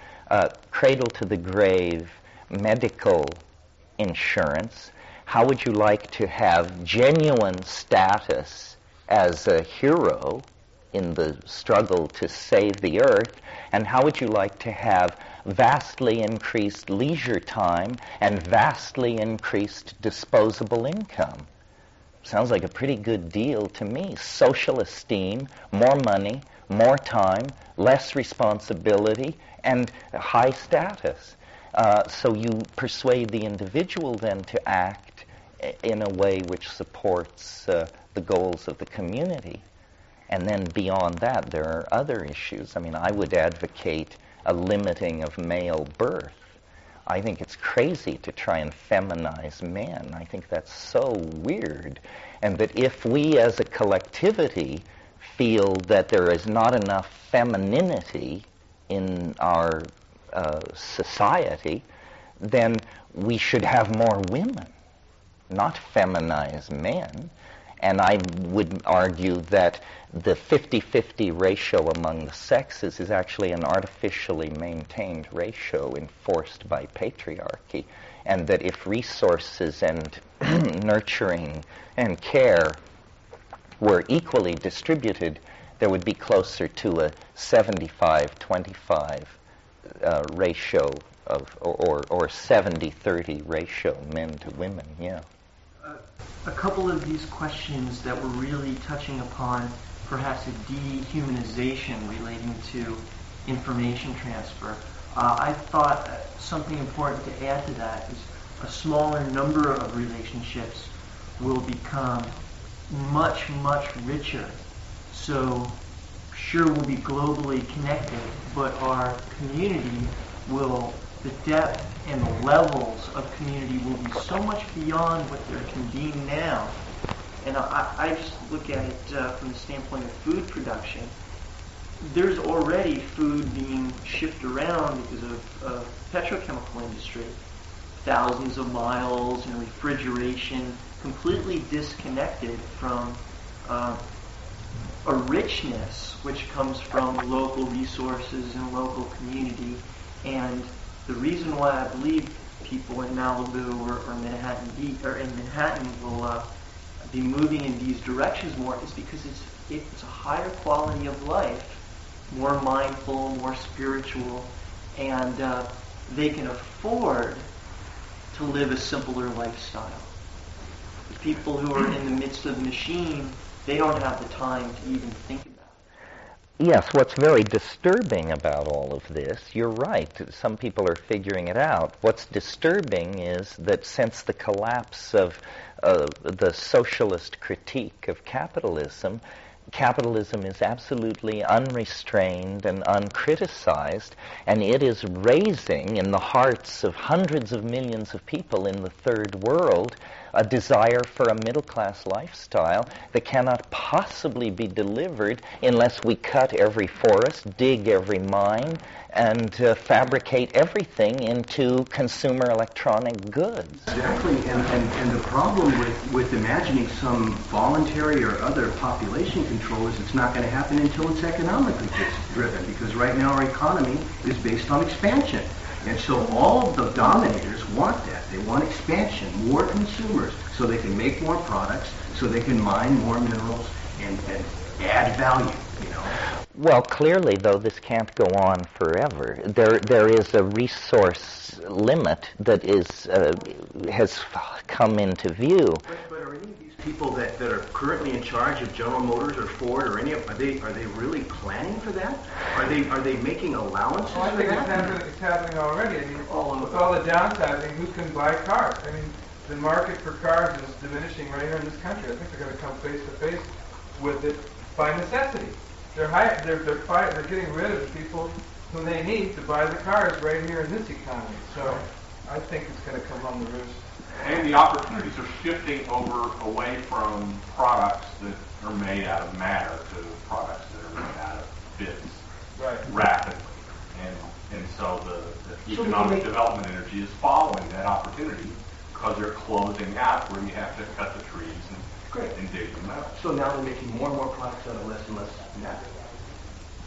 Speaker 1: cradle-to-the-grave medical insurance? How would you like to have genuine status as a hero in the struggle to save the earth? And how would you like to have vastly increased leisure time and vastly increased disposable income? Sounds like a pretty good deal to me. Social esteem, more money, more time, less responsibility, and high status. So you persuade the individual then to act in a way which supports the goals of the community. And then beyond that, there are other issues. I mean, I would advocate a limiting of male birth. I think it's crazy to try and feminize men. I think that's so weird. And that if we as a collectivity feel that there is not enough femininity in our society, then we should have more women, not feminize men. And I would argue that the 50-50 ratio among the sexes is actually an artificially maintained ratio enforced by patriarchy, and that if resources and nurturing and care were equally distributed, there would be closer to a 75-25 ratio of, or 70-30 ratio men to women, yeah.
Speaker 11: A couple of these questions that were really touching upon perhaps a dehumanization relating to information transfer. I thought something important to add to that is a smaller number of relationships will become much, much richer. So sure, we'll be globally connected, but our community will, the depth and the levels of community will be so much beyond what they're convened now. And I just look at it from the standpoint of food production. There's already food being shipped around because of petrochemical industry, thousands of miles and refrigeration, completely disconnected from a richness which comes from local resources and local community. And the reason why I believe people in Malibu or Manhattan Beach or in Manhattan will be moving in these directions more is because it's a higher quality of life, more mindful, more spiritual, and they can afford to live a simpler lifestyle. The people who are in the midst of the machine, they don't have the time to even think about it.
Speaker 1: Yes, what's very disturbing about all of this, you're right, some people are figuring it out. What's disturbing is that since the collapse of the socialist critique of capitalism, capitalism is absolutely unrestrained and uncriticized, and it is raising in the hearts of hundreds of millions of people in the third world a desire for a middle-class lifestyle that cannot possibly be delivered unless we cut every forest, dig every mine, and fabricate everything into consumer electronic goods.
Speaker 9: Exactly, and the problem with imagining some voluntary or other population control is it's not going to happen until it's economically driven, because right now our economy is based on expansion. And so all of the dominators want that. They want expansion, more consumers, so they can make more products, so they can mine more minerals and add value, you know.
Speaker 1: Well, clearly, though, this can't go on forever. There is a resource limit that has come into view.
Speaker 9: But are any of these people that are currently in charge of General Motors or Ford or any of, are they really planning for that? Are they making allowances
Speaker 12: I
Speaker 9: for
Speaker 12: think
Speaker 9: that?
Speaker 12: it's happening already. I mean, with all the downsizing, who can buy cars? I mean, the market for cars is diminishing right here in this country. I think they're going to come face to face with it by necessity. They're getting rid of the people who they need to buy the cars right here in this economy. So I think it's going to come on the roost.
Speaker 13: And the opportunities are shifting away from products that are made out of matter to products that are made out of bits rapidly. And so the economic development energy is following that opportunity because they're closing out where you have to cut the trees and dig them out.
Speaker 9: So now they're making more and more products out of less and less matter.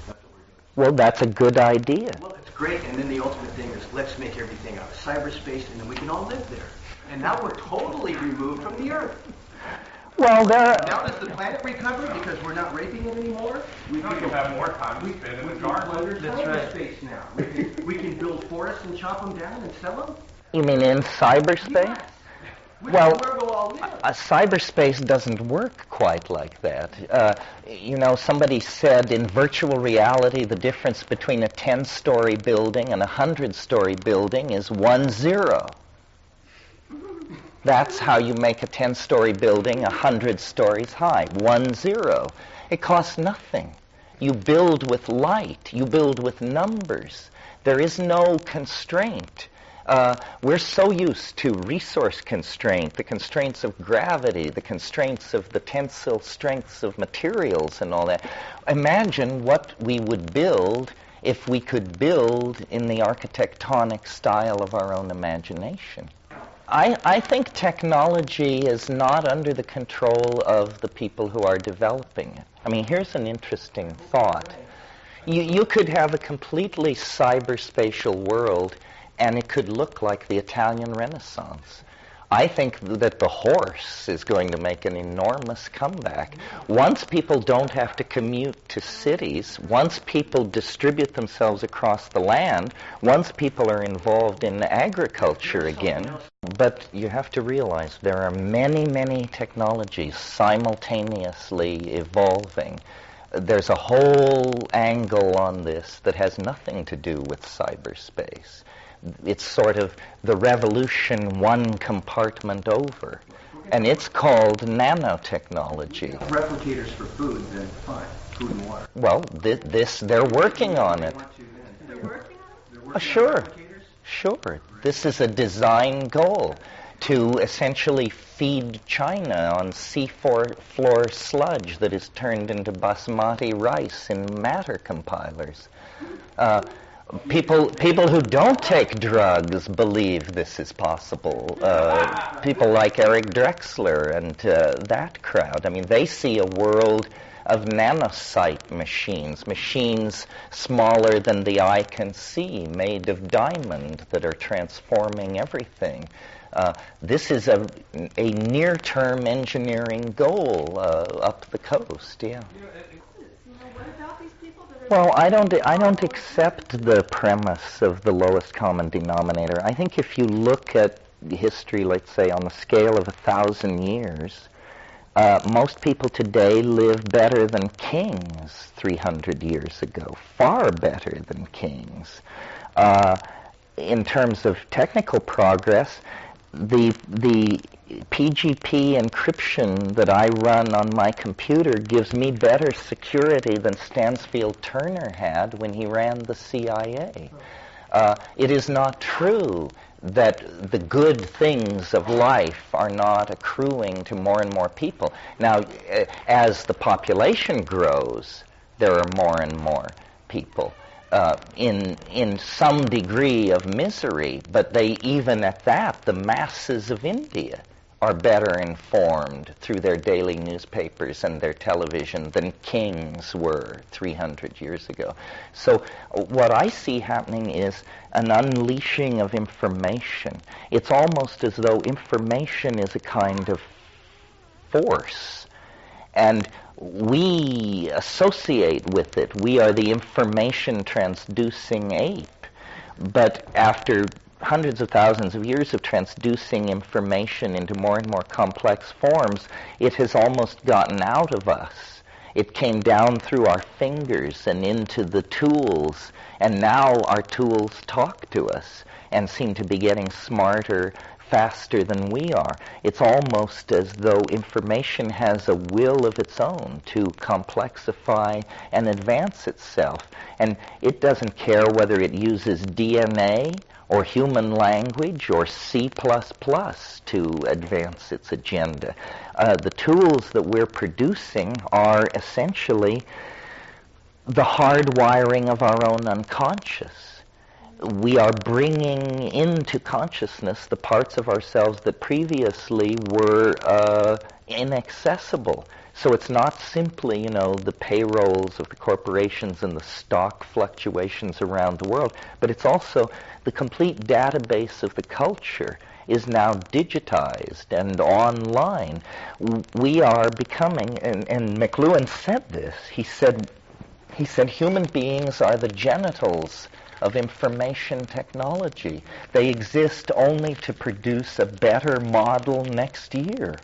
Speaker 9: That's what we're doing.
Speaker 1: Well, that's a good idea.
Speaker 9: Well, it's great. And then the ultimate thing is let's make everything out of cyberspace, and then we can all live there. And now we're totally removed from the Earth.
Speaker 1: Well,
Speaker 9: now does the planet recover because we're not raping it anymore?
Speaker 13: We can have more time to spend in the garden.
Speaker 9: That's cyberspace now. We can build forests and chop them down and sell them?
Speaker 1: You mean in cyberspace?
Speaker 9: Yes.
Speaker 1: Well,
Speaker 9: where we'll all live.
Speaker 1: Cyberspace doesn't work quite like that. Somebody said in virtual reality the difference between a 10-story building and a 100-story building is 1 0. That's how you make a 10-story building 100 stories high, 1 0. It costs nothing. You build with light. You build with numbers. There is no constraint. We're so used to resource constraint, the constraints of gravity, the constraints of the tensile strengths of materials and all that. Imagine what we would build if we could build in the architectonic style of our own imagination. I think technology is not under the control of the people who are developing it. I mean, here's an interesting thought. You could have a completely cyberspatial world and it could look like the Italian Renaissance. I think that the horse is going to make an enormous comeback. Once people don't have to commute to cities, once people distribute themselves across the land, once people are involved in agriculture again. But you have to realize there are many, many technologies simultaneously evolving. There's a whole angle on this that has nothing to do with cyberspace. It's sort of the revolution one compartment over. And it's called nanotechnology.
Speaker 9: Replicators for food, then fine. Food and water.
Speaker 1: Well, they're working on it.
Speaker 7: They're working on it?
Speaker 1: Sure. Sure. This is a design goal, to essentially feed China on floor sludge that is turned into basmati rice in matter compilers. People who don't take drugs believe this is possible. People like Eric Drexler and that crowd. I mean, they see a world of nanocyte machines smaller than the eye can see, made of diamond, that are transforming everything. This is a near-term engineering goal up the coast. Yeah. Well, I don't accept the premise of the lowest common denominator. I think if you look at history, let's say on the scale of 1,000 years, most people today live better than kings 300 years ago, far better than kings. In terms of technical progress, the PGP encryption that I run on my computer gives me better security than Stansfield Turner had when he ran the CIA. It is not true that the good things of life are not accruing to more and more people. Now, as the population grows, there are more and more people in some degree of misery, but even at that, the masses of India are better informed through their daily newspapers and their television than kings were 300 years ago. So what I see happening is an unleashing of information. It's almost as though information is a kind of force, and we associate with it. We are the information transducing ape. But after hundreds of thousands of years of transducing information into more and more complex forms, it has almost gotten out of us. It came down through our fingers and into the tools, and now our tools talk to us and seem to be getting smarter faster than we are. It's almost as though information has a will of its own to complexify and advance itself. And it doesn't care whether it uses DNA or human language or C++ to advance its agenda. The tools that we're producing are essentially the hardwiring of our own unconscious. We are bringing into consciousness the parts of ourselves that previously were inaccessible. So it's not simply, the payrolls of the corporations and the stock fluctuations around the world, but it's also the complete database of the culture is now digitized and online. We are becoming, and McLuhan said this, he said human beings are the genitals of information technology. They exist only to produce a better model next year.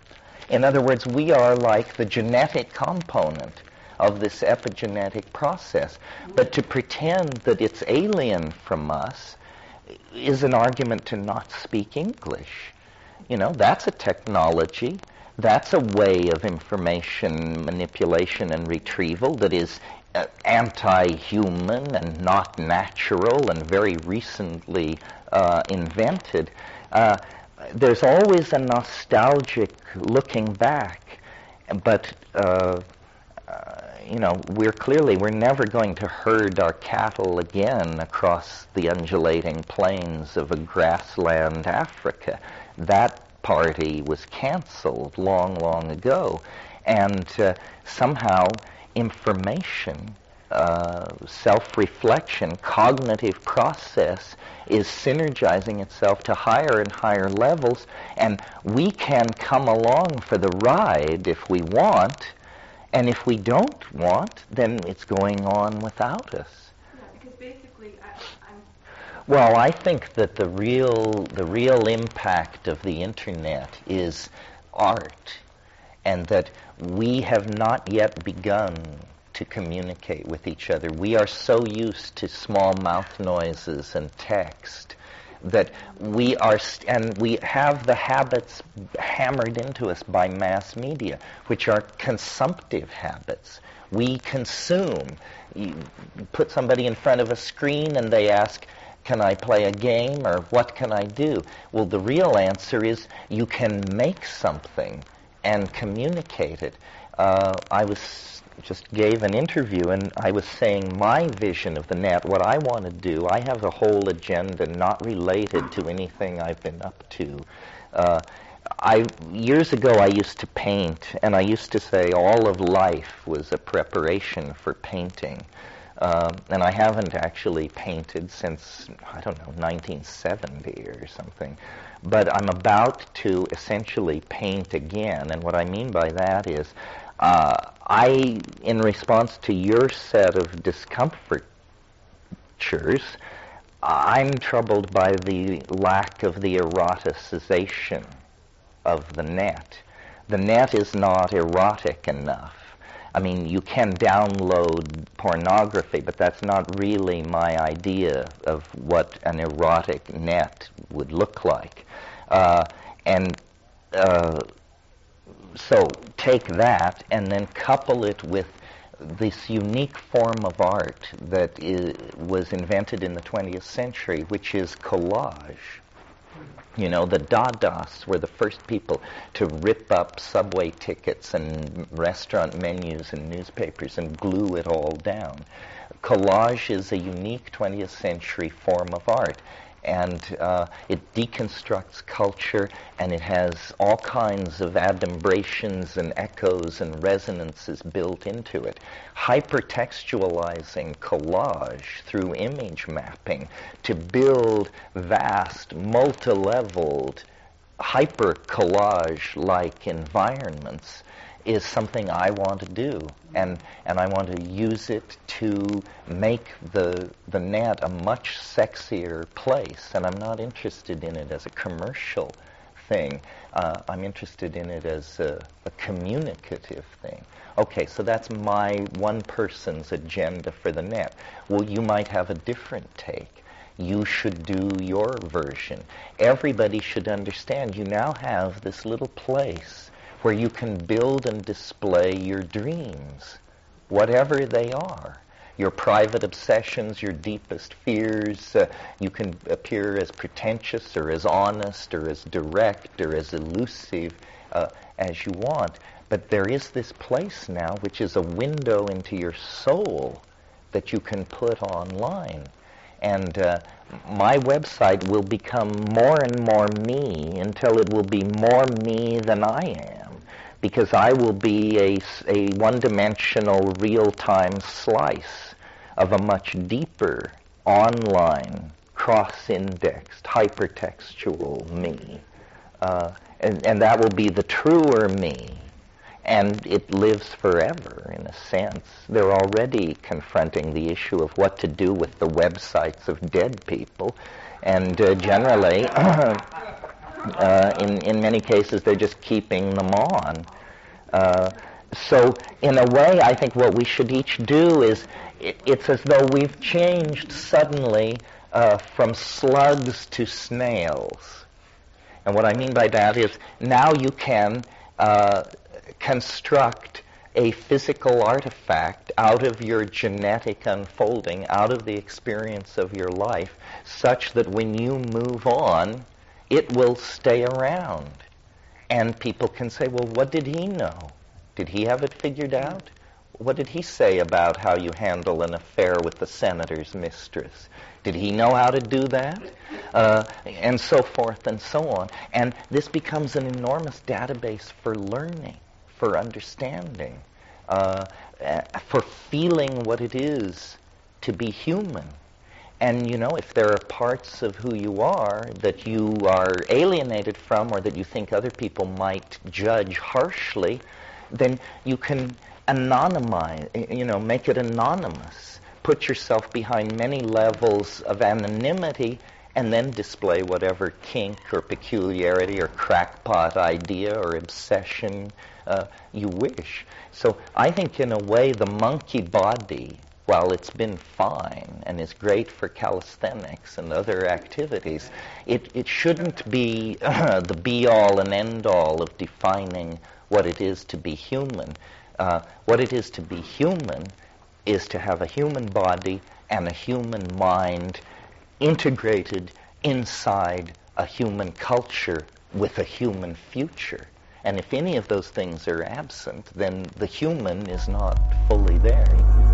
Speaker 1: In other words, we are like the genetic component of this epigenetic process. But to pretend that it's alien from us is an argument to not speak English. That's a technology. That's a way of information manipulation and retrieval that is anti-human and not natural and very recently invented. There's always a nostalgic looking back, but we're never going to herd our cattle again across the undulating plains of a grassland Africa. That party was canceled long, long ago, and somehow information, self-reflection, cognitive process is synergizing itself to higher and higher levels, and we can come along for the ride if we want, and if we don't want, then it's going on without us.
Speaker 7: Yeah, because basically,
Speaker 1: Well, I think that the real impact of the internet is art, and that we have not yet begun to communicate with each other. We are so used to small mouth noises and text that we have the habits hammered into us by mass media, which are consumptive habits. We consume. You put somebody in front of a screen and they ask, Can I play a game, or what can I do? Well, the real answer is you can make something and communicate it. I just gave an interview, and I was saying my vision of the net, what I want to do. I have a whole agenda not related to anything I've been up to. Years ago, I used to paint, and I used to say all of life was a preparation for painting. And I haven't actually painted since, I don't know, 1970 or something. But I'm about to essentially paint again, and what I mean by that is in response to your set of discomfortures, I'm troubled by the lack of the eroticization of the net. The net is not erotic enough. I mean, you can download pornography, but that's not really my idea of what an erotic net would look like. So take that and then couple it with this unique form of art that was invented in the 20th century, which is collage. You know, the Dadaists were the first people to rip up subway tickets and restaurant menus and newspapers and glue it all down. Collage is a unique 20th century form of art, and it deconstructs culture, and it has all kinds of adumbrations and echoes and resonances built into it. Hypertextualizing collage through image mapping to build vast, multi-leveled, hyper-collage-like environments is something I want to do, and I want to use it to make the net a much sexier place. And I'm not interested in it as a commercial thing. I'm interested in it as a communicative thing. Okay, so that's my one person's agenda for the net. Well, you might have a different take. You should do your version. Everybody should understand you now have this little place where you can build and display your dreams, whatever they are. Your private obsessions, your deepest fears. You can appear as pretentious or as honest or as direct or as elusive as you want. But there is this place now which is a window into your soul that you can put online. And my website will become more and more me until it will be more me than I am. Because I will be a one-dimensional, real-time slice of a much deeper, online, cross-indexed, hypertextual me. And that will be the truer me. And it lives forever, in a sense. They're already confronting the issue of what to do with the websites of dead people. And generally, in many cases, they're just keeping them on. So, in a way, I think what we should each do is, it's as though we've changed suddenly from slugs to snails. And what I mean by that is, now you can construct a physical artifact out of your genetic unfolding, out of the experience of your life, such that when you move on, it will stay around. And people can say, well, what did he know? Did he have it figured out? What did he say about how you handle an affair with the senator's mistress? Did he know how to do that? And so forth and so on. And this becomes an enormous database for learning, for understanding, for feeling what it is to be human. And, you know, if there are parts of who you are that you are alienated from or that you think other people might judge harshly, then you can anonymize, make it anonymous. Put yourself behind many levels of anonymity and then display whatever kink or peculiarity or crackpot idea or obsession you wish. So I think in a way the monkey body, while it's been fine and is great for calisthenics and other activities, it shouldn't be the be-all and end-all of defining what it is to be human. What it is to be human is to have a human body and a human mind integrated inside a human culture with a human future. And if any of those things are absent, then the human is not fully there.